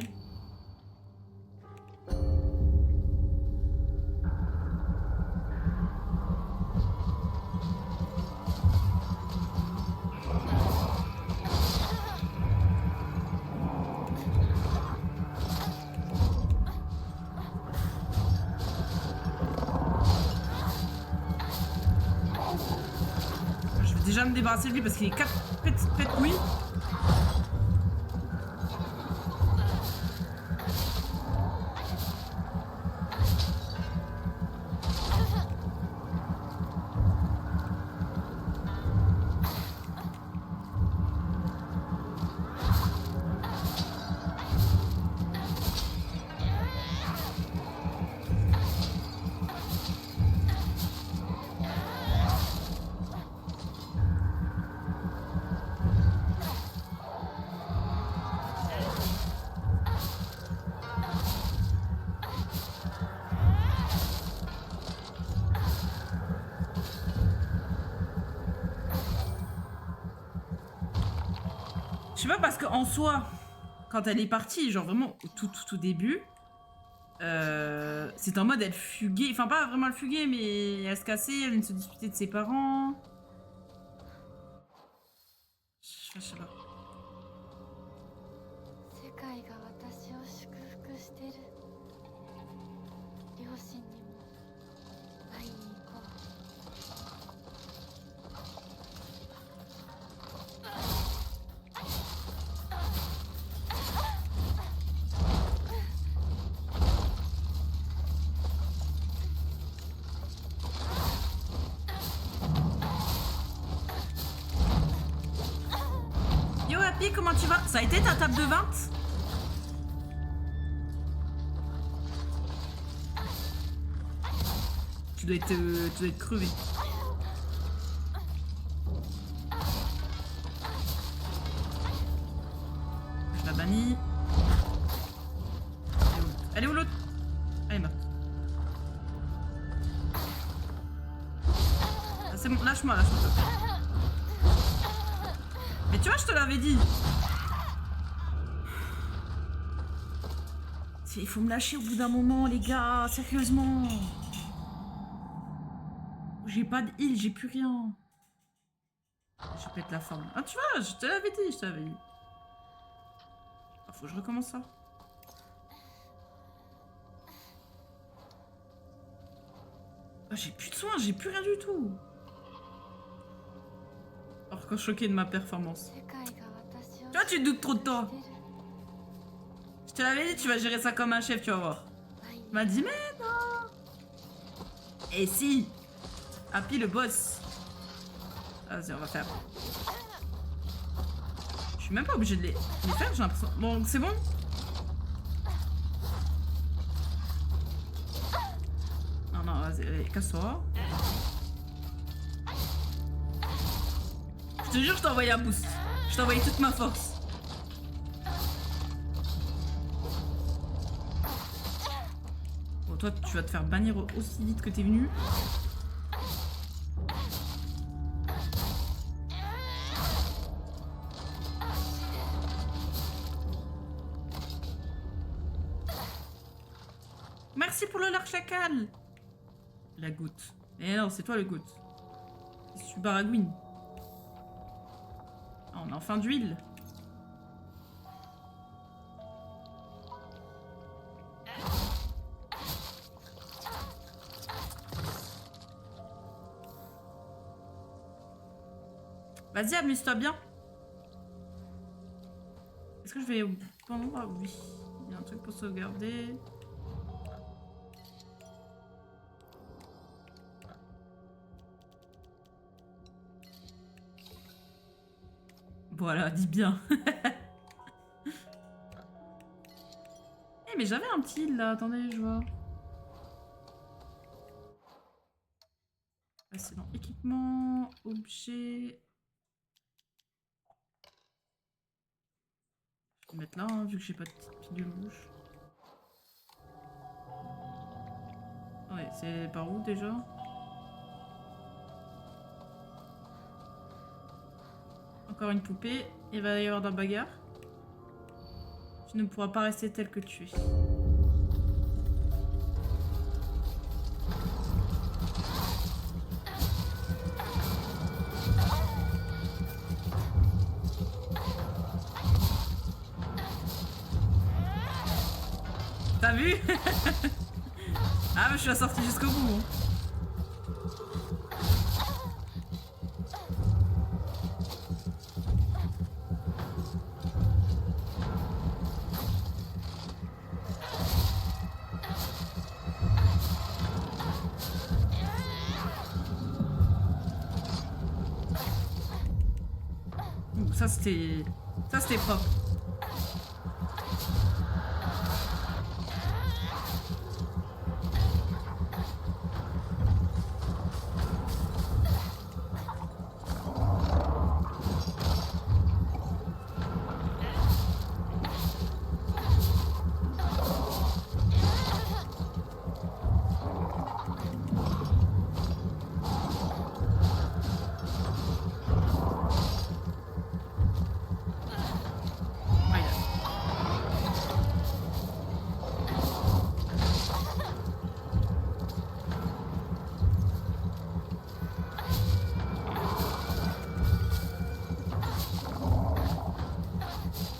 Je vais déjà me débarrasser de lui parce qu'il est 4 petites couilles. Je sais pas, parce qu'en soi, quand elle est partie, genre vraiment au tout début, c'est en mode elle fuguait, enfin pas vraiment elle fuguait, mais elle se cassait, elle venait de se disputer de ses parents. Je sais pas. 世界が私を祝福してる。両親にも会いに行こう。 Yo Happy, comment tu vas? Ça a été ta table de 20? Tu dois être crevé. banni. Elle est où l'autre? Elle est morte. Ah, c'est bon, lâche-moi, lâche-moi. Mais tu vois, je te l'avais dit. Il faut me lâcher au bout d'un moment, les gars, sérieusement. J'ai pas de heal, j'ai plus rien. Je pète la forme. Ah, tu vois, je te l'avais dit, je te l'avais dit. Ah, faut que je recommence ça. Ah, j'ai plus de soins, j'ai plus rien du tout. Alors, quand choqué de ma performance. Tu vois, tu doutes trop de toi. Je te l'avais dit, tu vas gérer ça comme un chef, tu vas voir. Il m'a dit, mais non. Et si. Happy le boss. Vas-y, on va faire. Je suis même pas obligée de les faire, j'ai l'impression. Bon, c'est bon. Non, non, vas-y, allez, casse-toi. Je te jure, je t'ai envoyé un boost. Je t'ai envoyé toute ma force. Bon, toi, tu vas te faire bannir aussi vite que t'es venu. Merci pour le large chacal. La goutte. Eh non, c'est toi le goutte. Je suis baragouine. Ah, on a enfin d'huile. Vas-y, amuse-toi bien. Est-ce que je vais au bon endroit? Oui. Il y a un truc pour sauvegarder. Voilà, dis bien. Eh, mais j'avais un petit là, attendez, je vois. Ah, c'est dans équipement, objet. Je vais mettre là, hein, vu que j'ai pas de petite pilule rouge. Ouais, c'est par où déjà? Encore une poupée. Il va y avoir de la bagarre. Tu ne pourras pas rester tel que tu es. T'as vu? Ah, mais je suis sortie jusqu'au bout. Hein. Ça c'était propre.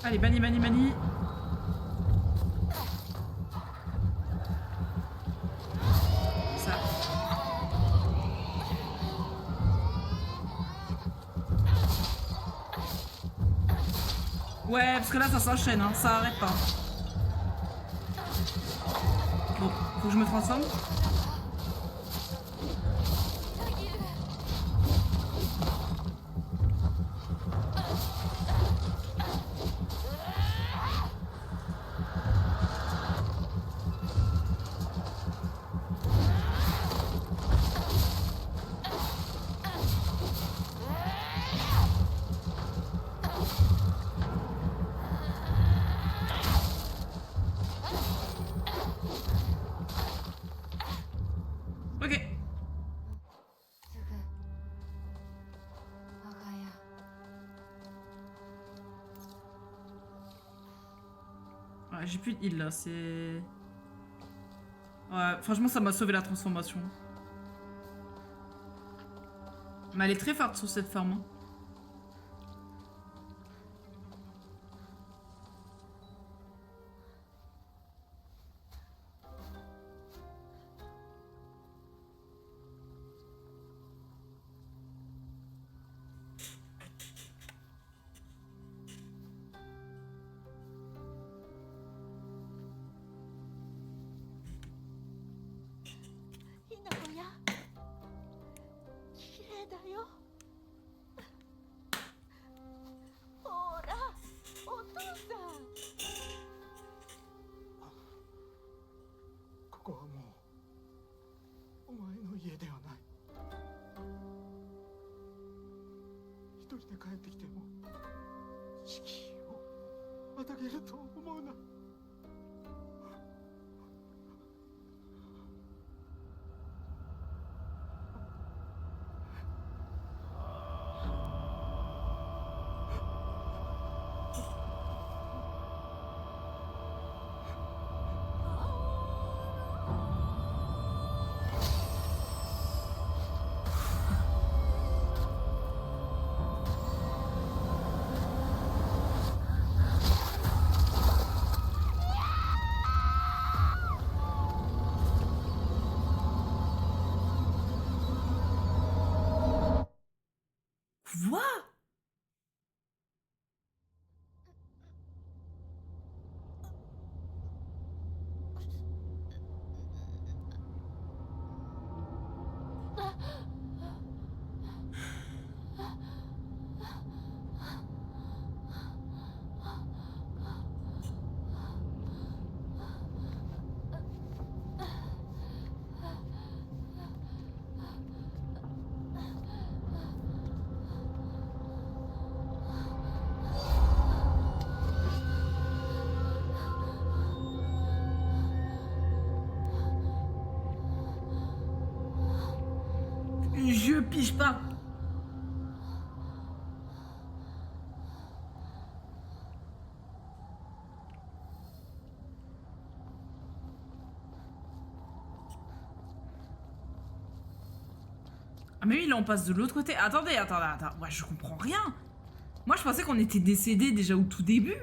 Allez, banni, banni, banni. Ça. Ouais, parce que là, ça s'enchaîne, hein. Ça arrête pas. Bon, faut que je me transforme. Ouais, j'ai plus de heal là, c'est... Ouais, franchement, ça m'a sauvé la transformation. Mais elle est très forte sur cette forme. Hein.ここはもうお前の家ではない。一人で帰ってきても敷居をまたげると思うな。Quoi? Je pige pas. Ah mais oui, là on passe de l'autre côté. Attendez. Ouais, je comprends rien. Moi je pensais qu'on était décédés déjà au tout début.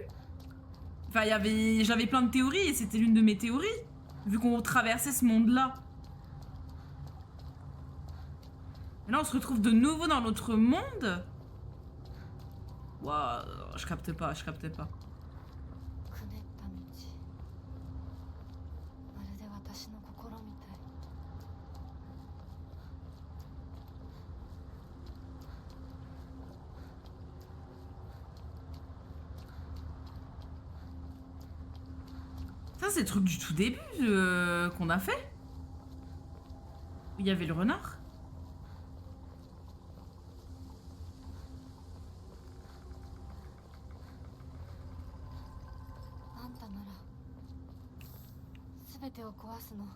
Enfin, j'avais plein de théories et c'était l'une de mes théories. Vu qu'on traversait ce monde-là. Et là on se retrouve de nouveau dans notre monde. Waouh, je capte pas. くねった道まるで私の心みたい。Ça c'est le truc du tout début qu'on a fait. Où il y avait le renard. あんたなら全てを壊すの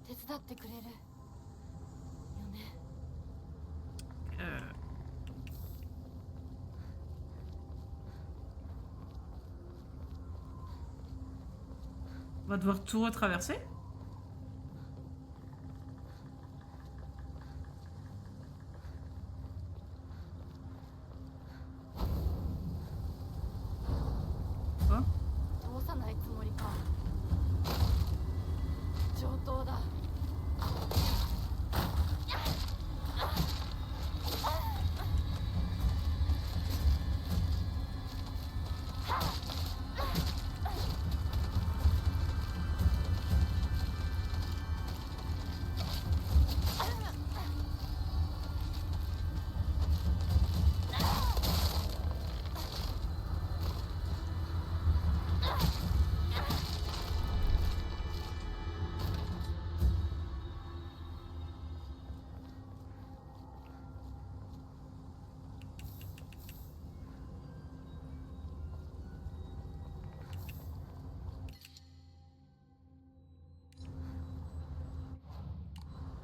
手伝ってくれるよね。 On va devoir tout retraverser. Quoi? 通さないつもりか。上等だ。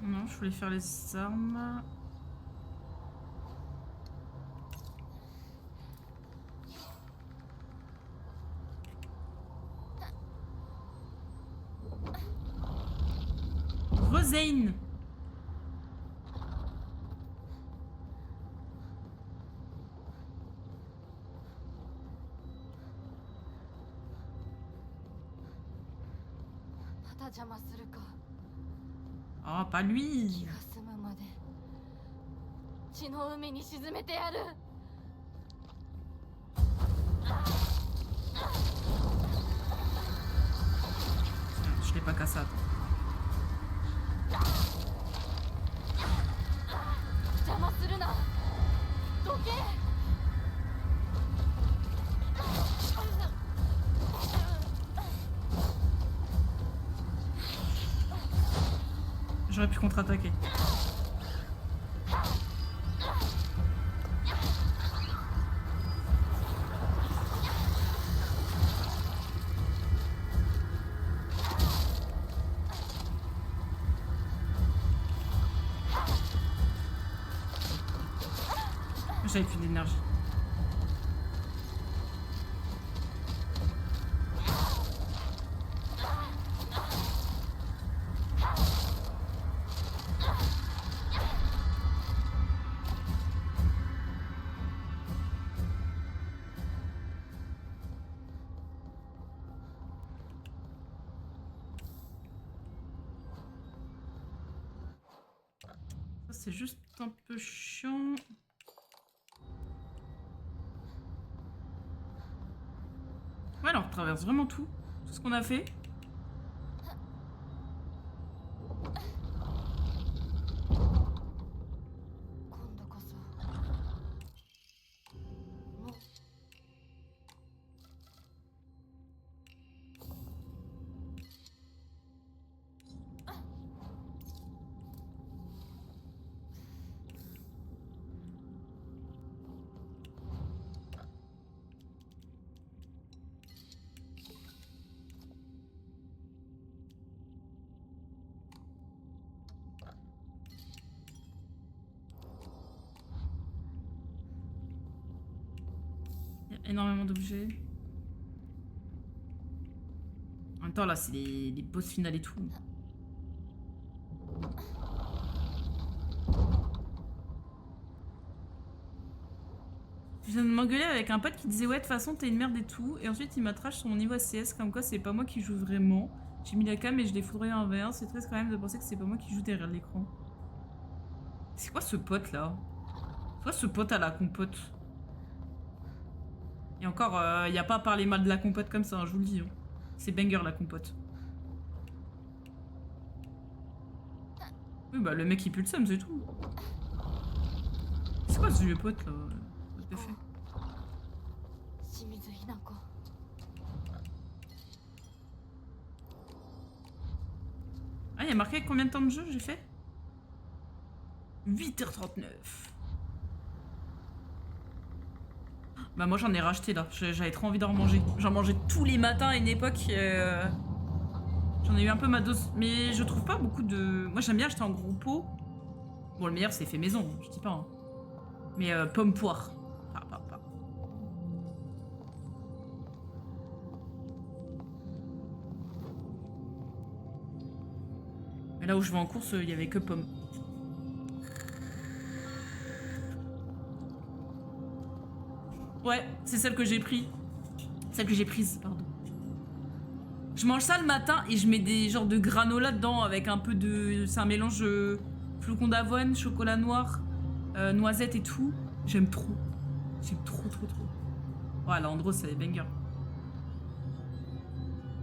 Non, je voulais faire les armes. Zane. Oh, pas lui. 気が済むまで血の海に沈めてやる。 Je l'ai pas cassé, attends. 邪魔するな。どけ。 J'aurais pu contre-attaquer. J'avais plus d'énergie. Ça, c'est juste un peu chiant. Ouais, alors on traverse vraiment tout ce qu'on a fait. Il y a énormément d'objets. En même temps, là, c'est les boss finales et tout. Je viens de m'engueuler avec un pote qui disait ouais de toute façon t'es une merde et tout, et ensuite il m'a trash sur mon niveau ACS comme quoi c'est pas moi qui joue vraiment. J'ai mis la cam et je l'ai foudré en V1, c'est triste quand même de penser que c'est pas moi qui joue derrière l'écran. C'est quoi ce pote là? C'est quoi ce pote à la compote? Et encore, y a pas à parler mal de la compote comme ça, hein, je vous le dis. Hein. C'est banger la compote. Oui bah le mec il pue le seum, c'est tout. C'est quoi ce vieux pote là? What the fuck? Ah, il y a marqué combien de temps de jeu j'ai fait? 8h39. Bah moi j'en ai racheté là, j'avais trop envie d'en remanger. J'en mangeais tous les matins à une époque. J'en ai eu un peu ma dose. Mais je trouve pas beaucoup de... Moi j'aime bien acheter en gros pot. Bon le meilleur c'est fait maison, je dis pas. Hein. Mais pomme poire. Pas. Et là où je vais en course, il y avait que pommes. Ouais, c'est celle que j'ai pris. Celle que j'ai prise, pardon. Je mange ça le matin et je mets des genres de granola dedans avec un peu de... C'est un mélange flocon d'avoine, chocolat noir, noisette et tout. J'aime trop. J'aime trop. Ouais, la Andros, c'est des bangers.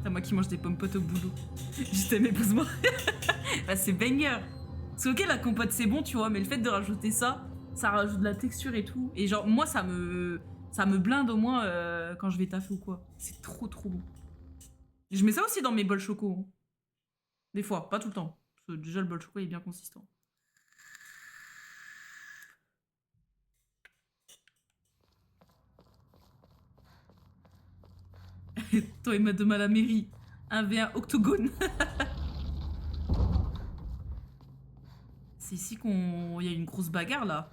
C'est moi qui mange des pommes potes au boulot. Juste épouse-moi. Bah, c'est banger. C'est ok, la compote, c'est bon, tu vois, mais le fait de rajouter ça, ça rajoute de la texture et tout. Et genre, moi, ça me blinde au moins quand je vais taffer ou quoi. C'est trop bon. Je mets ça aussi dans mes bols choco. Hein. Des fois, pas tout le temps. Parce que déjà, le bol choco est bien consistant. Toi et madame à la mairie. 1v1 octogone. C'est ici qu'on... Il y a une grosse bagarre, là.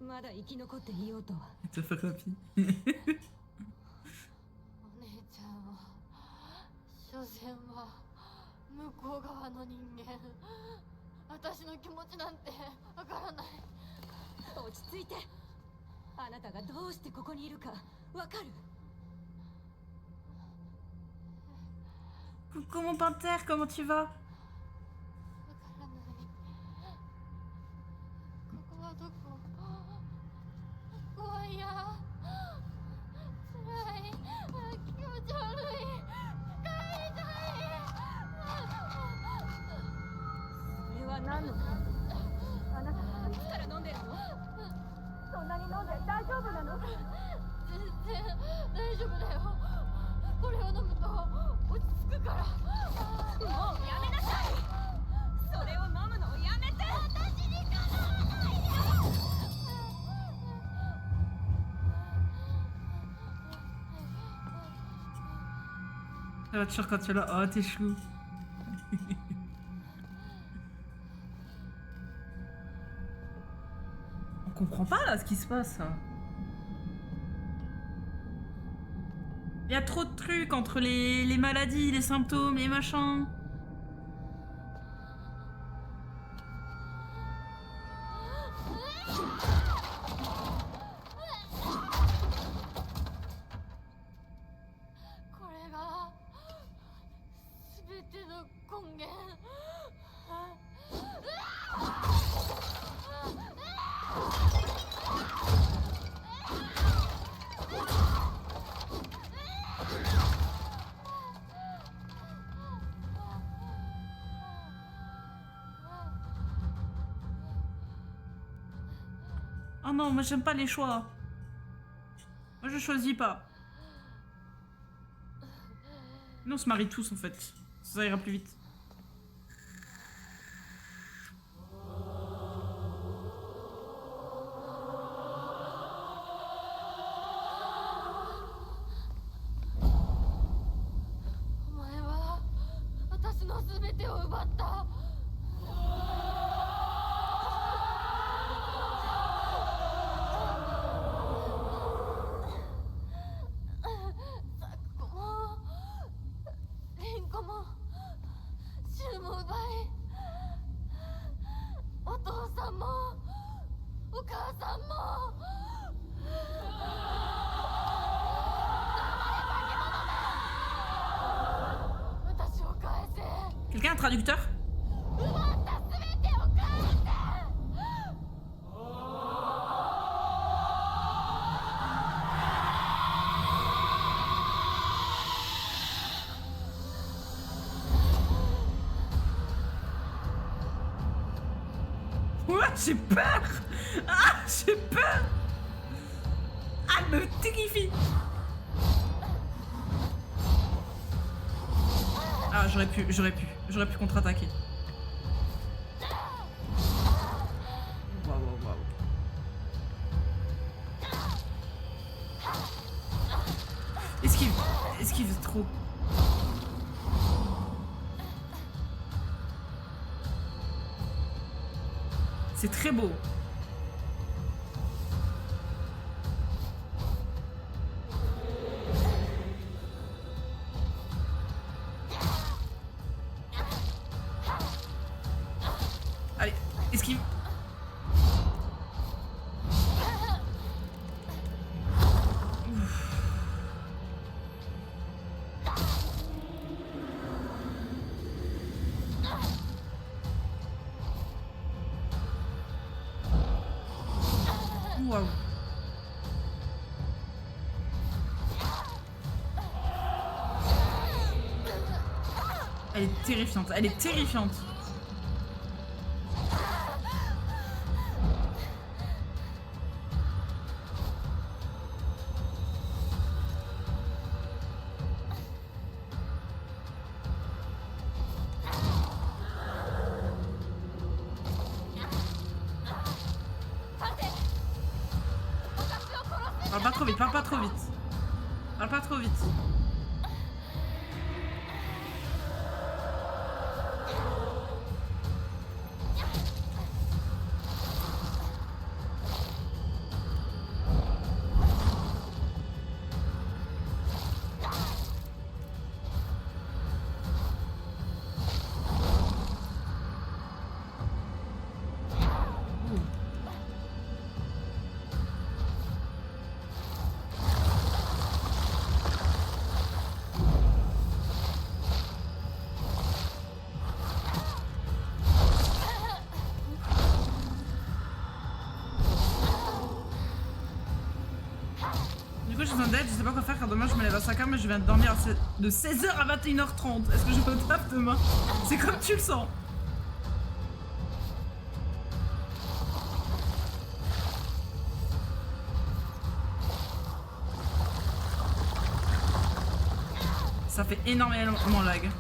まだ生き残っていようとは。 Ça fait rapide. お姉ちゃんは所詮は向こう側の人間。私の気持ちなんてわからない。落ち着いて。あなたがどうしてここにいるかわかる？ Coucou mon panthère, comment tu vas? わからない。ここはどこ？怖いや。辛い。気持ち悪い。帰りたい。それは何のため？あなたいつから飲んでるの？そんなに飲んで大丈夫なの？全然大丈夫だよ。これを飲むと落ち着くから。もうやめなさい。それを飲むのをやめて。私にかなわないよ。 La voiture quand tu es là, oh t'es chou. On comprend pas là ce qui se passe. Il y a trop de trucs entre les maladies, les symptômes, les machins. Oh non, moi j'aime pas les choix. Moi je choisis pas. Nous on se marie tous en fait. Ça ira plus vite. Quelqu'un a un traducteur? Ouais, j'ai peur! Ah, j'ai peur! Ah, elle me terrifie! Ah, j'aurais pu contre-attaquer. Waouh, waouh, waouh. Esquive trop. C'est très beau. Allez, esquive. Waouh. Elle est terrifiante, elle est terrifiante. Parle pas trop vite, parle pas trop vite. Parle pas trop vite. j'ai besoin d'aide, je sais pas quoi faire car demain je me lève à 5h mais je viens de dormir de 16h à 21h30. Est-ce que je vais au taf demain? C'est comme tu le sens. Ça fait énormément lag.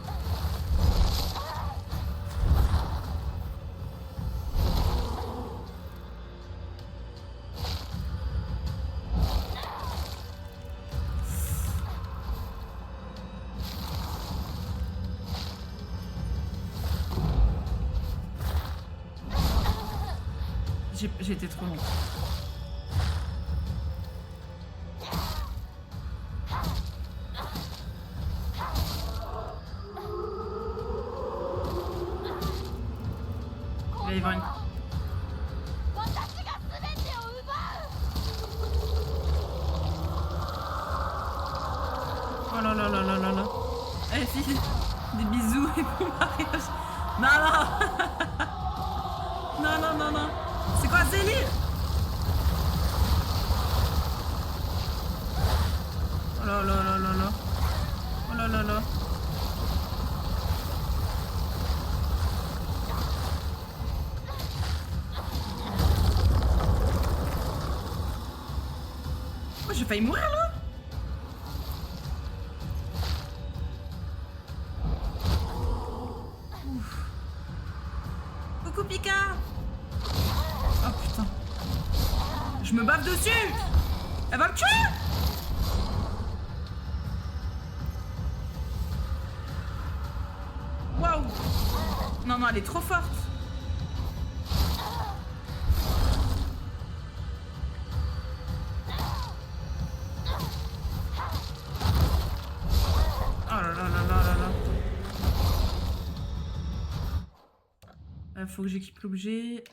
J'ai été trop long. Il va y avoir une... 私が全てを奪う Oh là là là là là là. Eh fille, des bisous et bon mariage. Non non. Non non non non. C'est quoi ce délire? Oh là là là là là. Oh là là là. Oh, j'ai failli mourir là. Ouf. Coucou Pika. Oh putain. Je me bave dessus. Elle va me tuer. Waouh. Non non, elle est trop forte. Oh là là là là là là. Faut que j'équipe l'objet.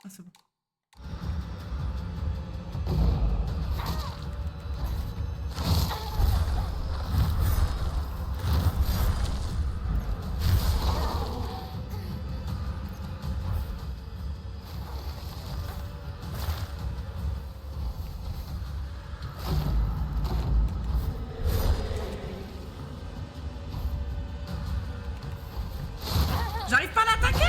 Ah c'est bon. J'arrive pas à l'attaquer.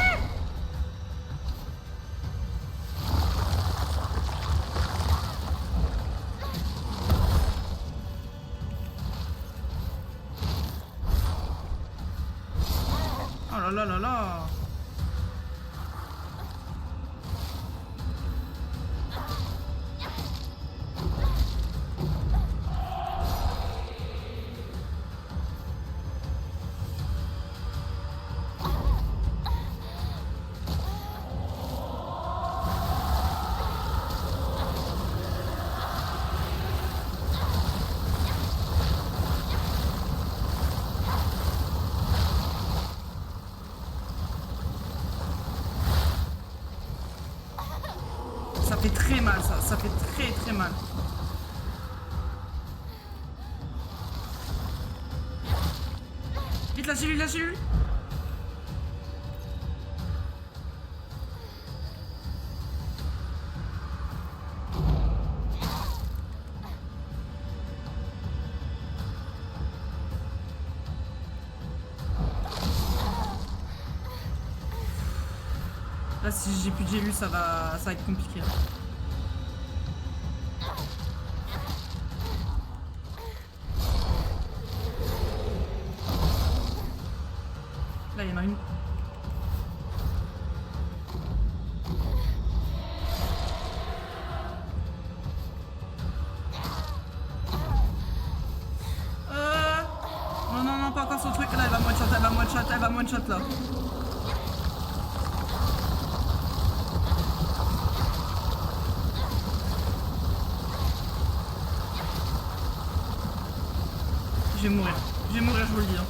Oh là là là là. Ça fait très mal ça fait très très mal. Vite la cellule, la cellule. Là si j'ai plus de gélule ça va être compliqué. Là il y en a une. Non non non pas encore son truc là, elle va one shot, elle va one shot, elle va one shot là. Je vais mourir, je vous le dis. Hein.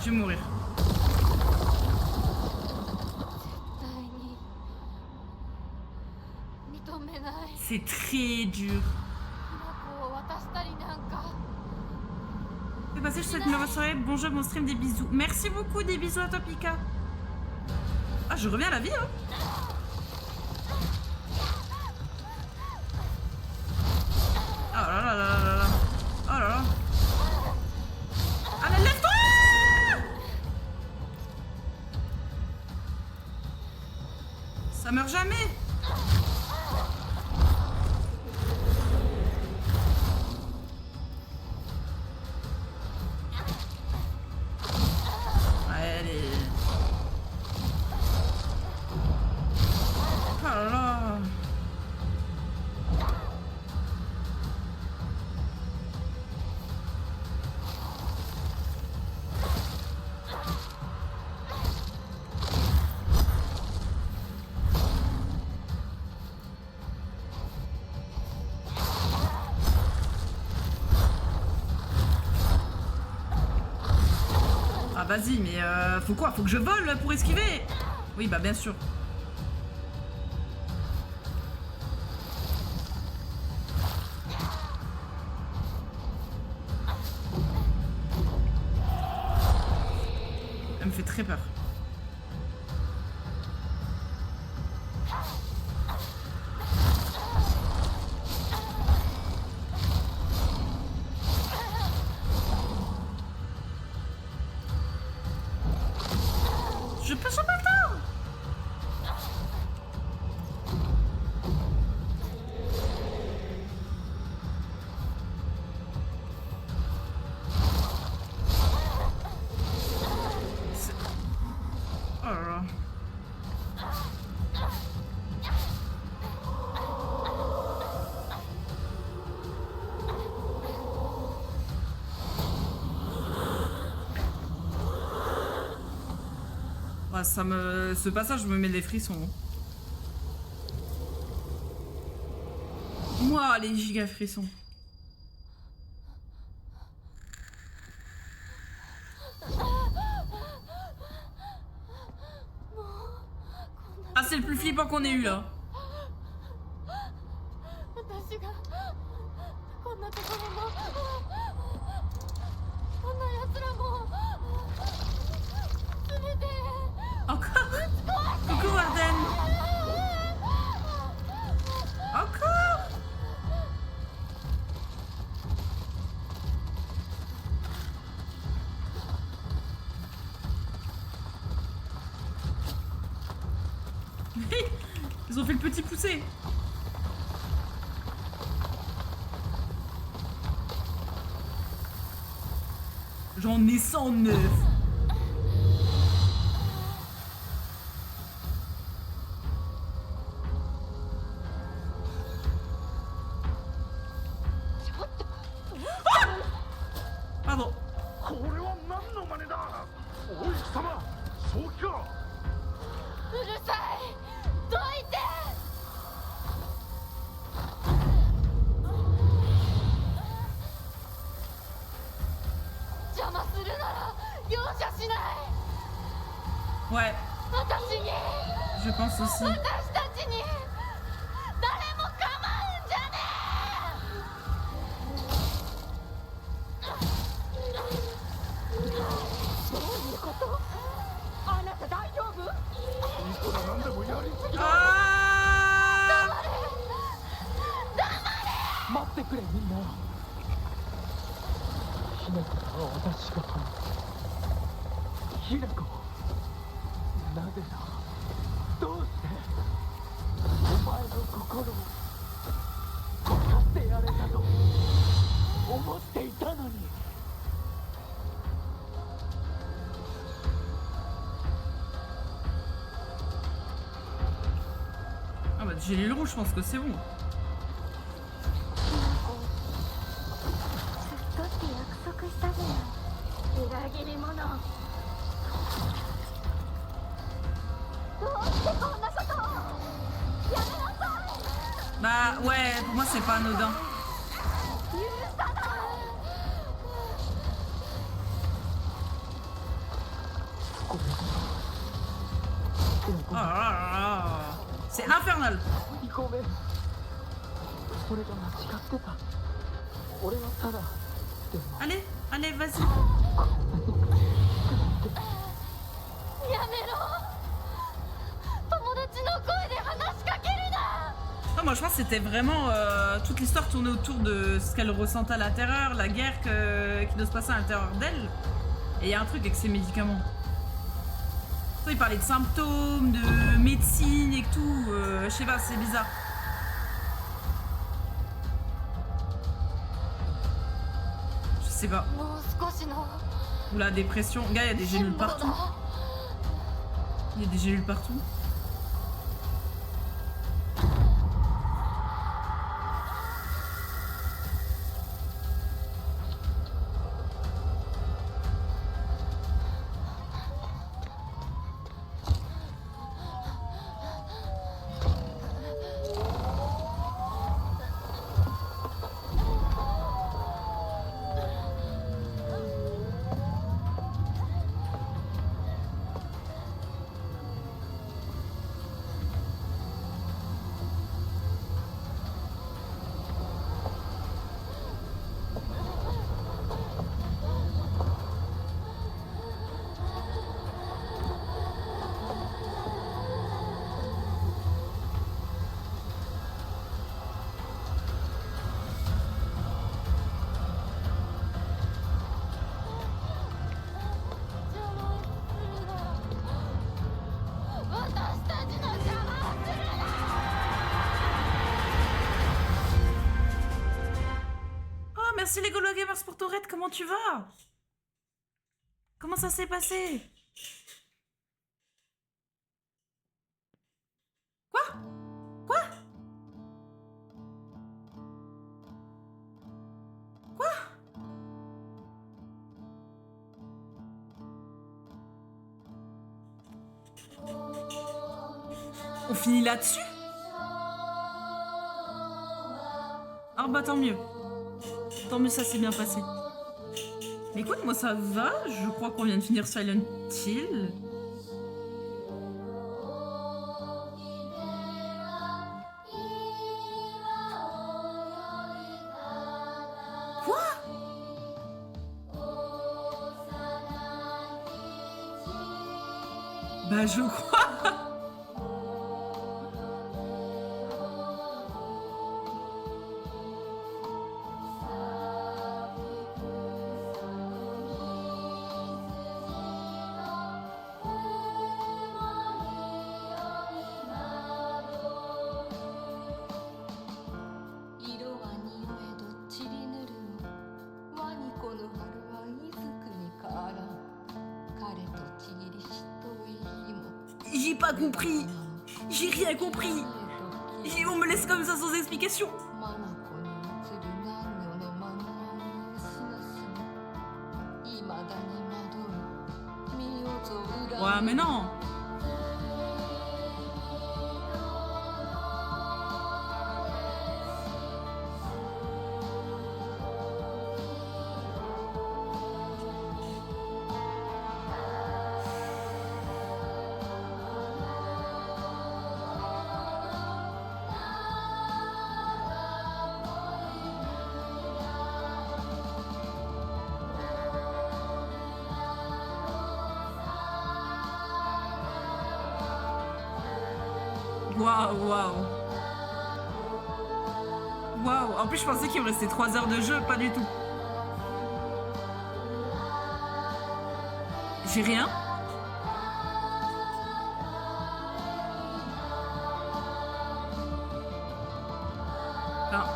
Je vais mourir. 絶対に認めない C'est très dur. 花子を渡したりなんか C'est passé, je te souhaite une mauvaise soirée. Bonjour, bon stream, des bisous. Merci beaucoup, des bisous à toi, Pika. Ah, je reviens à la vie, hein. Ah, là là là là là. Oh là là. Allez, lève-toi! Ça meurt jamais. Allez. Oh là là. Ah vas-y, mais faut quoi? Faut que je vole pour esquiver? Oui, bah bien sûr. Elle me fait très peur. Je peux sauver le temps. Oh là là. Ouais, ce passage me met des frissons. Moi, les giga frissons. Ah, c'est le plus flippant qu'on ait eu là. 私がこんなところもこんな奴らも全て Encore. Coucou Arden. Encore. Ils ont fait le petit poussé. J'en ai 109. Pardon. これは何の真似だ。おい貴様、そうきか。うるさいどいて邪魔するなら容赦しない Ouais, 私に je pense aussi. 私たちに誰も構うんじゃねどういうこと？あなた大丈夫？いくらなんでもやりすぎだ。 Ah 待ってくれみんな姫子は私が姫子なぜだどうしてお前の心を分かってやれたと思っていたのに Ah bah j'ai les rouges, je pense que c'est bon. ずっとって約束したじゃない裏切り者どうしてこんなことをやめなさい Bah ouais, pour moi c'est pas anodin. 許さない Oh là là là là. C'est infernal. ごめん俺が間違ってた俺はただでも Allez, allez, vas-y. やめろ友達の声で話しかけるな Oh moi je pense que c'était vraiment toute l'histoire tournait autour de ce qu'elle ressentait à l'intérieur, la guerre qui doit se passer à l'intérieur d'elle. Et il y a un truc avec ces médicaments. Il parlait de symptômes, de médecine et tout. Je sais pas, c'est bizarre. Je sais pas. もう少しの Ou la dépression. Gars, il y a des 辛 gélules 抱 partout. だ Il y a des gélules partout. Merci les Golo Gamers pour ton raid, comment tu vas? Comment ça s'est passé? Quoi? Quoi? Quoi? On finit là-dessus? Ah bah tant mieux. Tant mieux, ça s'est bien passé. Mais écoute, moi ça va. Je crois qu'on vient de finir Silent Hill. Quoi? Bah je crois. J'ai pas compris. J'ai rien compris. On me laisse comme ça sans explication. Ouais, mais non. Waouh, waouh. Waouh. En plus, je pensais qu'il me restait 3 heures de jeu, pas du tout. J'ai rien. Ah.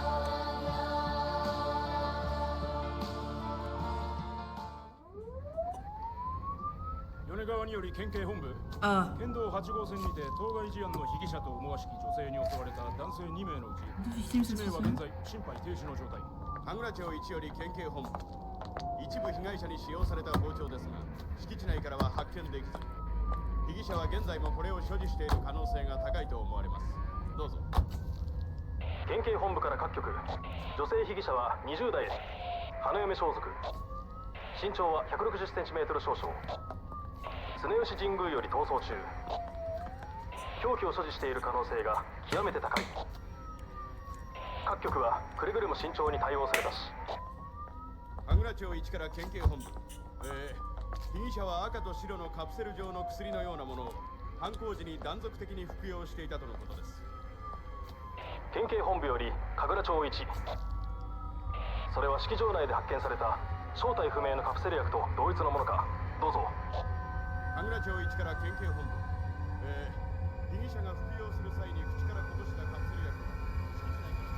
米川により県警本部 Ah. 県道8号線にて当該事案の被疑者と思わしき女性に襲われた男性2名のうち Deux victimes 1 cette 名は fois-ci. 現在心肺停止の状態。神楽町一より県警本部一部被害者に使用された包丁ですが敷地内からは発見できず被疑者は現在もこれを所持している可能性が高いと思われますどうぞ県警本部から各局女性被疑者は20代です花嫁装束身長は 160cm 少々常吉神宮より逃走中凶器を所持している可能性が極めて高い各局はくれぐれも慎重に対応するべし神楽町一から県警本部被疑者は赤と白のカプセル状の薬のようなものを犯行時に断続的に服用していたとのことです県警本部より神楽町1。それは式場内で発見された正体不明のカプセル薬と同一のものか。どうぞ。神楽町1から県警本部。被疑者が服用する際に口からこぼしたカプセル薬は敷地内から。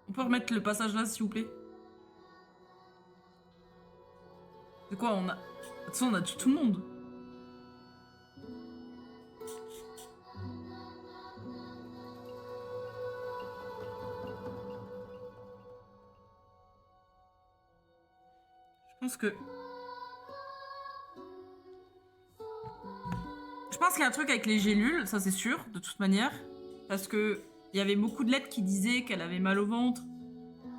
On peut remettre le passage là, s'il vous plaît? C'est quoi, on a... De toute façon, on a tout le monde. Je pense que... Je pense qu'il y a un truc avec les gélules, ça c'est sûr, de toute manière. Parce que il y avait beaucoup de lettres qui disaient qu'elle avait mal au ventre.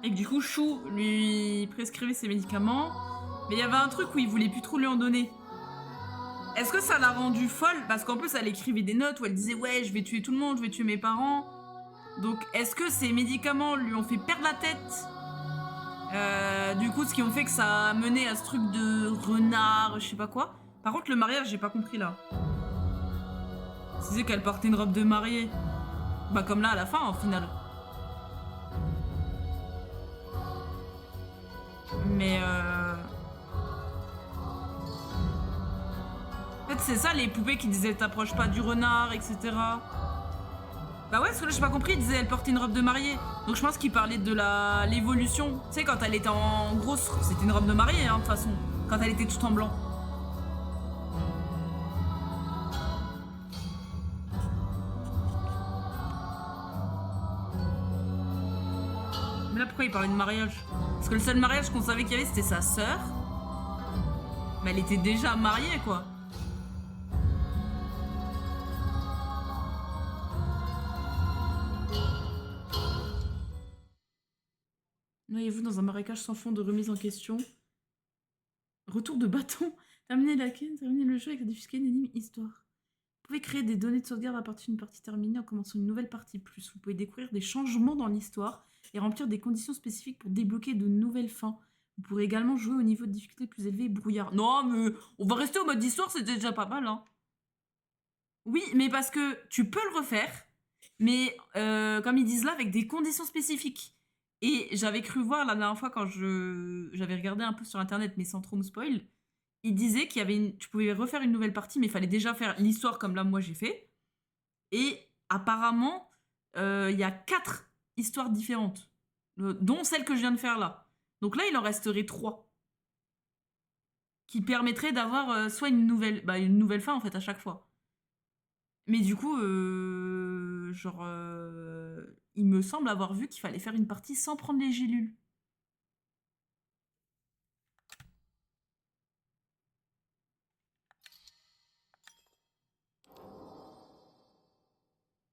Et que du coup, Chou lui prescrivait ses médicaments. Mais il y avait un truc où il voulait plus trop lui en donner. Est-ce que ça l'a rendue folle? Parce qu'en plus, elle écrivait des notes où elle disait « Ouais, je vais tuer tout le monde, je vais tuer mes parents. » Donc, est-ce que ces médicaments lui ont fait perdre la tête? Du coup, ce qui ont fait que ça a mené à ce truc de renard, je sais pas quoi. Par contre, le mariage, j'ai pas compris là. C'est qu'elle portait une robe de mariée. Bah comme là à la fin, au final. Mais en fait, c'est ça les poupées qui disaient t'approches pas du renard, etc. Bah ouais, parce que là j'ai pas compris, ils disaient elle portait une robe de mariée. Donc je pense qu'ils parlaient de l'évolution. Tu sais, quand elle était en grosse, c'était une robe de mariée, hein, de toute façon. Quand elle était toute en blanc. Mais là, pourquoi il parlait de mariage? Parce que le seul mariage qu'on savait qu'il y avait, c'était sa sœur. Mais elle était déjà mariée, quoi. Noyez-vous dans un marécage sans fond de remise en question. Retour de bâton. Terminez la quête, terminez le jeu avec la difficulté une énigme histoire. Vous pouvez créer des données de sauvegarde à partir d'une partie terminée en commençant une nouvelle partie plus. Vous pouvez découvrir des changements dans l'histoire et remplir des conditions spécifiques pour débloquer de nouvelles fins. Vous pourrez également jouer au niveau de difficulté plus élevé, brouillard. Non, mais on va rester au mode histoire, c'était déjà pas mal, hein. Oui, mais parce que tu peux le refaire, mais comme ils disent là, avec des conditions spécifiques. Et j'avais cru voir la dernière fois quand j'avais regardé un peu sur internet, mais sans trop me spoil, il disait qu'il y avait tu pouvais refaire une nouvelle partie, mais il fallait déjà faire l'histoire comme là moi j'ai fait. Et apparemment, il y a 4 histoires différentes, dont celle que je viens de faire là. Donc là, il en resterait 3. Qui permettraient d'avoir soit une nouvelle fin en fait à chaque fois. Mais du coup, il me semble avoir vu qu'il fallait faire une partie sans prendre les gélules.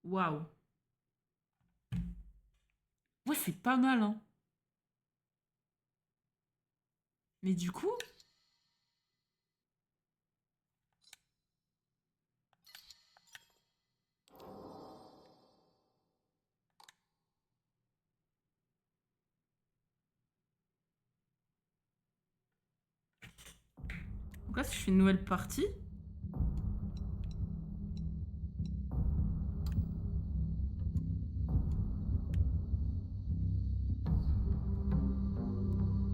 Waouh. Ouais, c'est pas mal, hein. Mais du coup... Donc là, si je fais une nouvelle partie...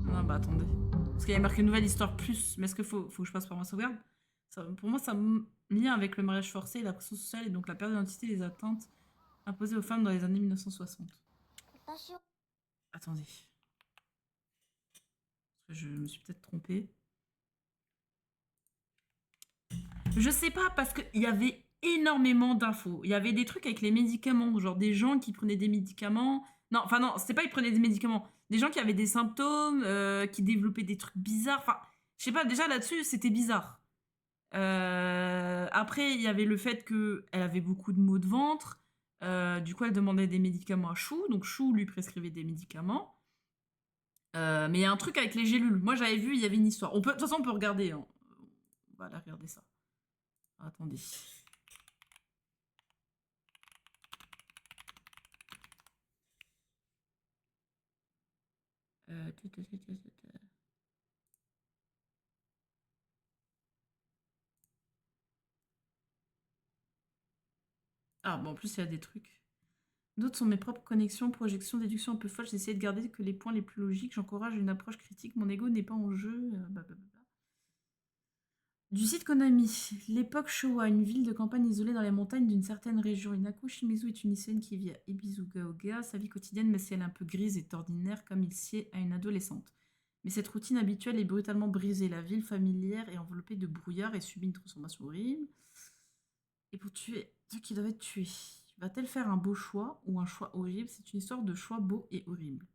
Non, bah attendez. Parce qu'il y a marqué nouvelle histoire plus, mais est-ce qu'il faut que je passe par ma sauvegarde? Ça, pour moi, ça lien avec le mariage forcé, la pression sociale et donc la perte d'identité et les atteintes imposées aux femmes dans les années 1960. Attendez. Je me suis peut-être trompée. Je sais pas, parce qu'il y avait énormément d'infos. Il y avait des trucs avec les médicaments, genre des gens qui prenaient des médicaments. Non, enfin non, c'était pas ils prenaient des médicaments. Des gens qui avaient des symptômes, qui développaient des trucs bizarres. Enfin, je sais pas, déjà là-dessus, c'était bizarre. Après, il y avait le fait qu'elle avait beaucoup de maux de ventre. Du coup, elle demandait des médicaments à Chou. Donc, Chou lui prescrivait des médicaments. Mais il y a un truc avec les gélules. Moi, j'avais vu, il y avait une histoire. De toute façon, on peut regarder. Hein. On va aller regarder ça. Attendez. Ah, bon, en plus, il y a des trucs. D'autres sont mes propres connexions, projections, déductions un peu folles. J'essaie de garder que les points les plus logiques. J'encourage une approche critique. Mon ego n'est pas en jeu. Du site Konami. L'époque Showa, une ville de campagne isolée dans les montagnes d'une certaine région. Inako Shimizu est une lycéenne qui vit à Ibizugaoga. Sa vie quotidienne, même si elle est un peu grise, est ordinaire, comme il sied à une adolescente. Mais cette routine habituelle est brutalement brisée. La ville familière est enveloppée de brouillard et subit une transformation horrible. Et pour tuer ceux qui doivent être tués, va-t-elle faire un beau choix ou un choix horrible? C'est une histoire de choix beau et horrible.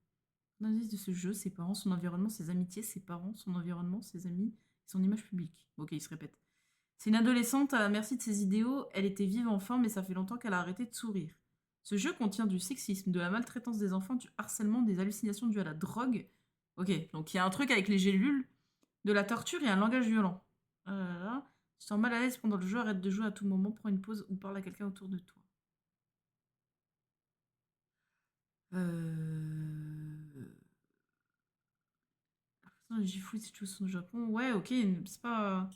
L'analyse de ce jeu, ses parents, son environnement, ses amitiés, ses parents, son environnement, ses amis et son image publique. Ok, il se répète. C'est une adolescente à la merci de ses idéaux. Elle était vive enfant, mais ça fait longtemps qu'elle a arrêté de sourire. Ce jeu contient du sexisme, de la maltraitance des enfants, du harcèlement, des hallucinations dues à la drogue. Ok, donc il y a un truc avec les gélules, de la torture et un langage violent. Ah là là. Tu te sens mal à l'aise pendant le jeu, arrête de jouer à tout moment, prends une pause ou parle à quelqu'un autour de toi. J'ai fouillé cette chose au Japon. Ouais, ok, c'est pas.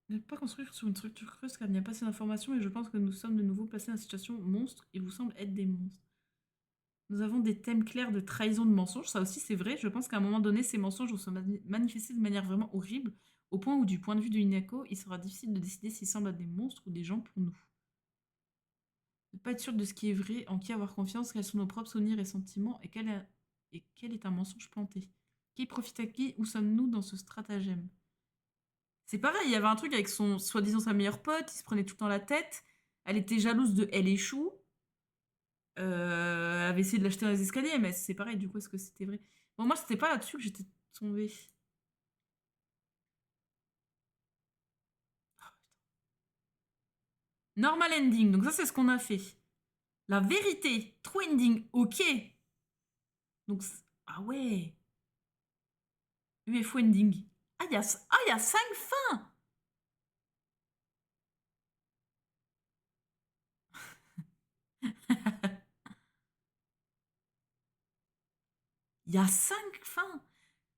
Ne pas construire sur une structure creuse car il n'y a pas assez d'informations et je pense que nous sommes de nouveau placés dans une situation monstre et vous semble être des monstres. Nous avons des thèmes clairs de trahison, de mensonges, ça aussi c'est vrai. Je pense qu'à un moment donné, ces mensonges vont se manifester de manière vraiment horrible, au point où, du point de vue de Inako, il sera difficile de décider s'ils semblent être des monstres ou des gens pour nous. Ne pas être sûr de ce qui est vrai, en qui avoir confiance, quels sont nos propres souvenirs et sentiments, et quel est un mensonge planté. Qui profite à qui? Où sommes-nous dans ce stratagème? C'est pareil, il y avait un truc avec son soi-disant sa meilleure pote, il se prenait tout le temps la tête, elle était jalouse de elle échoue. Elle avait essayé de l'acheter dans les escaliers, mais c'est pareil, du coup, est-ce que c'était vrai? Bon, moi, c'était pas là-dessus que j'étais tombée. Normal ending, donc ça, c'est ce qu'on a fait. La vérité, true ending, ok. Donc, ah ouais. UFO ending. Ah, il y a 5 fins. Il y a 5 fins.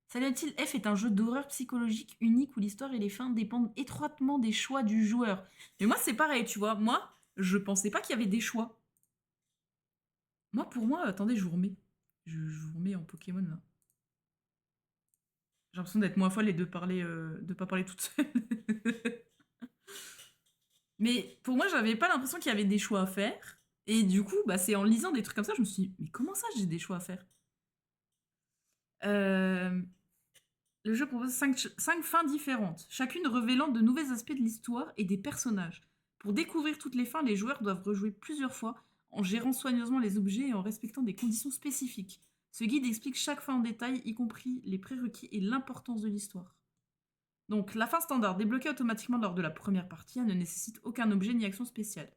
Silent Hill F est un jeu d'horreur psychologique unique où l'histoire et les fins dépendent étroitement des choix du joueur. Mais moi, c'est pareil, tu vois. Moi, je pensais pas qu'il y avait des choix. Moi, pour moi, attendez, je vous remets. Je vous remets en Pokémon, là. J'ai l'impression d'être moins folle et de pas parler toute seule. Mais pour moi, j'avais pas l'impression qu'il y avait des choix à faire. Et du coup, bah, c'est en lisant des trucs comme ça, je me suis dit, mais comment ça, j'ai des choix à faire? Le jeu propose 5 fins différentes, chacune révélant de nouveaux aspects de l'histoire et des personnages. Pour découvrir toutes les fins, les joueurs doivent rejouer plusieurs fois en gérant soigneusement les objets et en respectant des conditions spécifiques. Ce guide explique chaque fin en détail, y compris les prérequis et l'importance de l'histoire. Donc, la fin standard, débloquée automatiquement lors de la première partie, elle ne nécessite aucun objet ni action spéciale.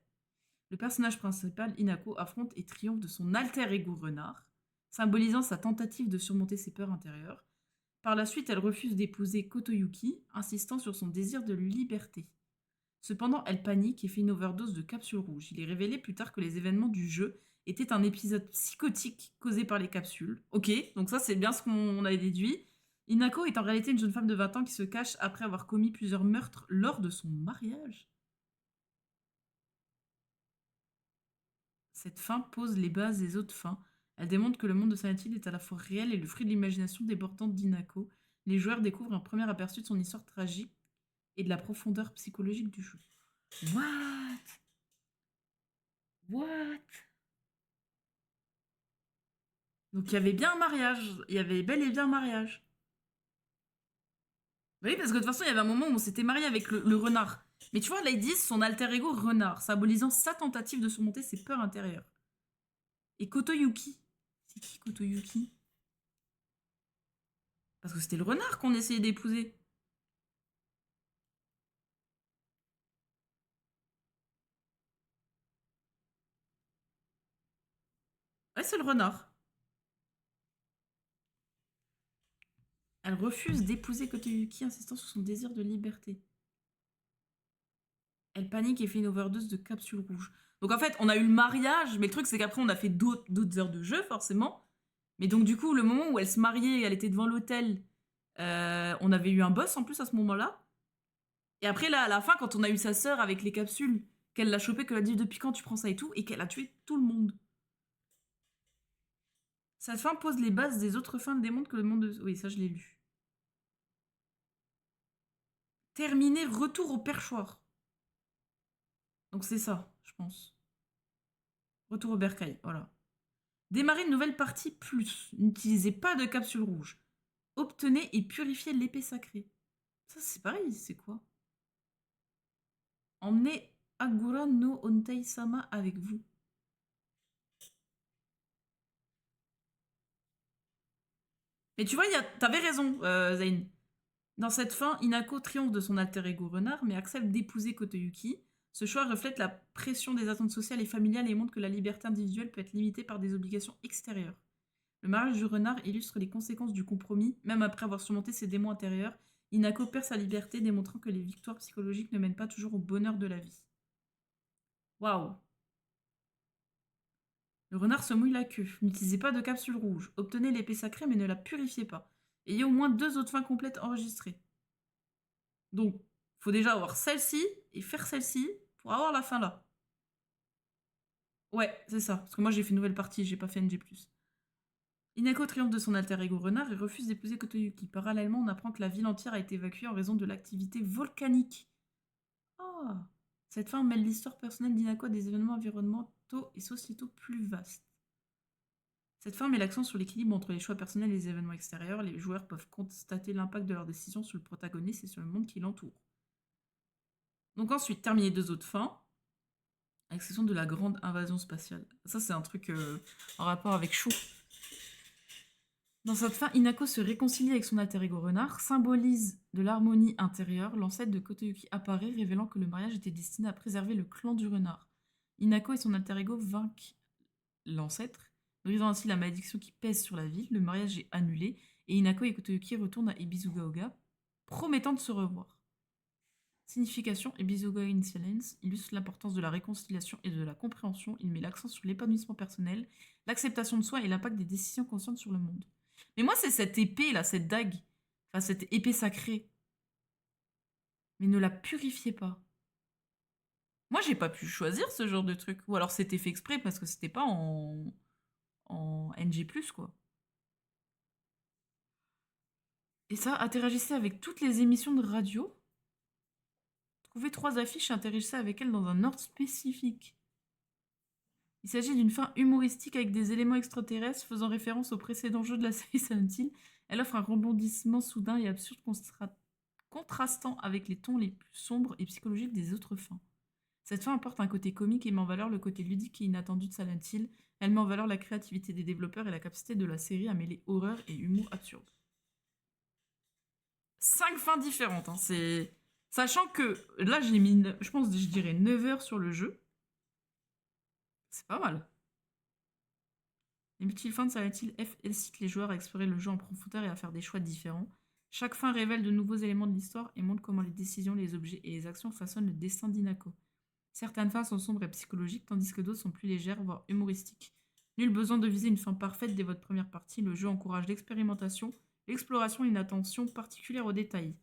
Le personnage principal, Inako, affronte et triomphe de son alter ego renard, symbolisant sa tentative de surmonter ses peurs intérieures. Par la suite, elle refuse d'épouser Kotoyuki, insistant sur son désir de liberté. Cependant, elle panique et fait une overdose de capsules rouges. Il est révélé plus tard que les événements du jeu étaient un épisode psychotique causé par les capsules. Ok, donc ça c'est bien ce qu'on avait déduit. Inako est en réalité une jeune femme de 20 ans qui se cache après avoir commis plusieurs meurtres lors de son mariage. Cette fin pose les bases des autres fins. Elle démontre que le monde de Silent Hill est à la fois réel et le fruit de l'imagination débordante d'Inako. Les joueurs découvrent un premier aperçu de son histoire tragique et de la profondeur psychologique du jeu. What? Donc il y avait bien un mariage. Il y avait bel et bien un mariage. Oui, parce que de toute façon, il y avait un moment où on s'était marié avec le renard. Mais tu vois, là, ils disent son alter ego renard, symbolisant sa tentative de surmonter ses peurs intérieures. Et Kotoyuki. C'est qui Kotoyuki? Parce que c'était le renard qu'on essayait d'épouser. Ouais, c'est le renard. Elle refuse d'épouser Kotoyuki, insistant sur son désir de liberté. Elle panique et fait une overdose de capsules rouges. Donc en fait, on a eu le mariage, mais le truc, c'est qu'après, on a fait d'autres heures de jeu, forcément. Mais donc, du coup, le moment où elle se mariait, elle était devant l'hôtel, on avait eu un boss en plus à ce moment-là. Et après, là, à la fin, quand on a eu sa sœur avec les capsules, qu'elle l'a chopé, qu'elle a dit depuis quand tu prends ça et tout, et qu'elle a tué tout le monde. Cette fin pose les bases des autres fins des mondes que le monde de... Oui, ça, je l'ai lu. Terminé, retour au perchoir. Donc c'est ça, je pense. Retour au bercail, voilà. Démarrer une nouvelle partie plus. N'utilisez pas de capsule rouge. Obtenez et purifiez l'épée sacrée. Ça, c'est pareil, c'est quoi? Emmenez Agura no Ontei-sama avec vous. Mais tu vois, t'avais raison, Zayn. Dans cette fin, Inako triomphe de son alter ego renard, mais accepte d'épouser Kotoyuki. Ce choix reflète la pression des attentes sociales et familiales et montre que la liberté individuelle peut être limitée par des obligations extérieures. Le mariage du renard illustre les conséquences du compromis. Même après avoir surmonté ses démons intérieurs, Inako perd sa liberté, démontrant que les victoires psychologiques ne mènent pas toujours au bonheur de la vie. Waouh! Le renard se mouille la queue. N'utilisez pas de capsule rouge. Obtenez l'épée sacrée, mais ne la purifiez pas. Ayez au moins 2 autres fins complètes enregistrées. Donc, faut déjà avoir celle-ci et faire celle-ci pour avoir la fin là. Ouais, c'est ça. Parce que moi, j'ai fait une nouvelle partie, j'ai pas fait NG+. Inako triomphe de son alter ego renard et refuse d'épouser Kotoyuki. Parallèlement, on apprend que la ville entière a été évacuée en raison de l'activité volcanique. Ah! Cette fin mêle l'histoire personnelle d'Inako à des événements environnementaux et sociétaux plus vastes. Cette fin met l'accent sur l'équilibre entre les choix personnels et les événements extérieurs. Les joueurs peuvent constater l'impact de leurs décisions sur le protagoniste et sur le monde qui l'entoure. Donc ensuite, terminer 2 autres fins, à l'exception de la grande invasion spatiale. Ça, c'est un truc en rapport avec Chou. Dans cette fin, Inako se réconcilie avec son alter ego renard, symbolise de l'harmonie intérieure. L'ancêtre de Kotoyuki apparaît, révélant que le mariage était destiné à préserver le clan du renard. Inako et son alter ego vainquent l'ancêtre, brisant ainsi la malédiction qui pèse sur la ville. Le mariage est annulé et Inako et Kotoyuki retournent à Ibizugaoga, promettant de se revoir. Signification: Ibizugaoga in Silence illustre l'importance de la réconciliation et de la compréhension. Il met l'accent sur l'épanouissement personnel, l'acceptation de soi et l'impact des décisions conscientes sur le monde. Mais moi, c'est cette épée là, cette dague, enfin cette épée sacrée. Mais ne la purifiez pas. Moi, j'ai pas pu choisir ce genre de truc. Ou alors c'était fait exprès parce que c'était pas en NG+, quoi. Et ça, interagissez avec toutes les émissions de radio. Trouvez 3 affiches et interagissez avec elles dans un ordre spécifique. Il s'agit d'une fin humoristique avec des éléments extraterrestres faisant référence au précédent jeu de la série Silent Hill. Elle offre un rebondissement soudain et absurde contrastant avec les tons les plus sombres et psychologiques des autres fins. Cette fin apporte un côté comique et met en valeur le côté ludique et inattendu de Silent Hill. Elle met en valeur la créativité des développeurs et la capacité de la série à mêler horreur et humour absurde. 5 fins différentes, hein, c'est... Sachant que là, j'ai mis, je pense, je dirais 9 heures sur le jeu. C'est pas mal. Les multiples fins de Silent Hill F incitent les joueurs à explorer le jeu en profondeur et à faire des choix différents. Chaque fin révèle de nouveaux éléments de l'histoire et montre comment les décisions, les objets et les actions façonnent le destin d'Inako. Certaines fins sont sombres et psychologiques, tandis que d'autres sont plus légères, voire humoristiques. Nul besoin de viser une fin parfaite dès votre première partie. Le jeu encourage l'expérimentation, l'exploration et une attention particulière aux détails.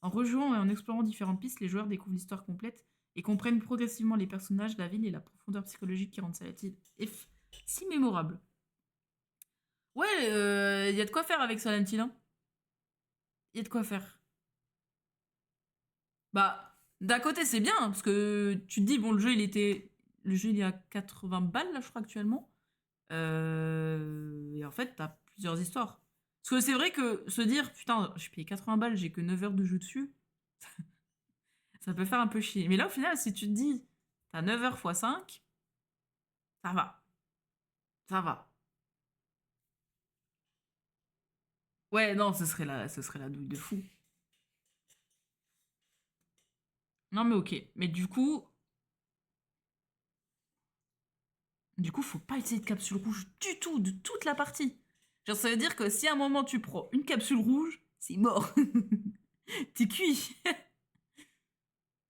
En rejouant et en explorant différentes pistes, les joueurs découvrent l'histoire complète et comprennent progressivement les personnages, la ville et la profondeur psychologique qui rendent Silent Hill F si mémorable. Ouais, y a de quoi faire avec Silent Hill, hein. Y a de quoi faire. Bah, d'un côté, c'est bien, parce que tu te dis, bon, le jeu, il est à 80 balles, là, je crois, actuellement. Et en fait, t'as plusieurs histoires. Parce que c'est vrai que se dire, putain, j'ai payé 80 balles, j'ai que 9 heures de jeu dessus, ça peut faire un peu chier. Mais là, au final, si tu te dis, t'as 9 heures x 5, ça va. Ça va. Ouais, non, ce serait la douille de fou. Non, mais ok. Mais du coup, faut pas essayer de capsule rouge du tout, de toute la partie. Genre, ça veut dire que si à un moment tu prends une capsule rouge, c'est mort. T'es cuit.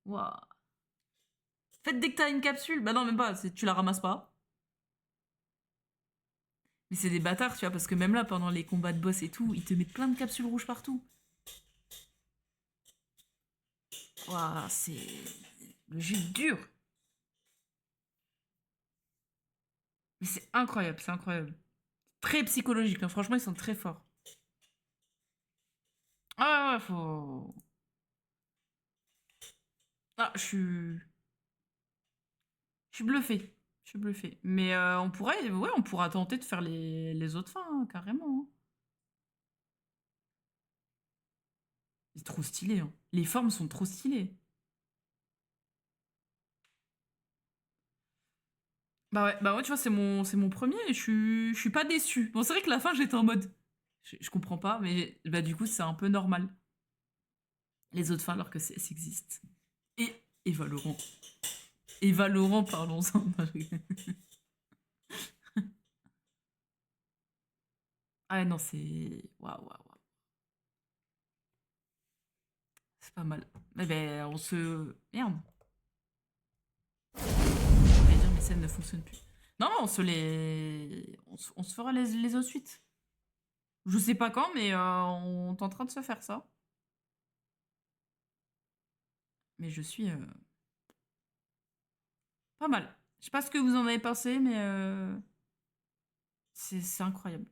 Waouh. fait, dès que t'as une capsule, bah non, même pas, tu la ramasses pas. Mais c'est des bâtards, tu vois, parce que même là, pendant les combats de boss et tout, ils te mettent plein de capsules rouges partout. Waouh, c'est... Le jeu dur. Mais c'est incroyable, c'est incroyable. Très psychologique, hein. Franchement, ils sont très forts. Ah ouais, faut... Ah, Je suis bluffé. Je suis bluffé. Mais on pourrait, ouais, on pourra tenter de faire les autres fins, hein, carrément. Hein. C'est trop stylé. Hein. Les formes sont trop stylées. Bah ouais, tu vois, c'est mon premier et je suis pas déçu. Bon, c'est vrai que la fin, j'étais en mode, je comprends pas, mais bah du coup, c'est un peu normal. Les autres fins, alors que ça existe. Et Valorant. Et Valorant, parlons-en. Ah non, c'est... Waouh, waouh, waouh. C'est pas mal. Eh ben, on se... Merde. J'allais dire, mes scènes ne fonctionnent plus. Non, non, on se les... On se fera les autres suites. Je sais pas quand, mais on est en train de se faire ça. Mais je suis... pas mal. Je sais pas ce que vous en avez pensé, mais... c'est incroyable.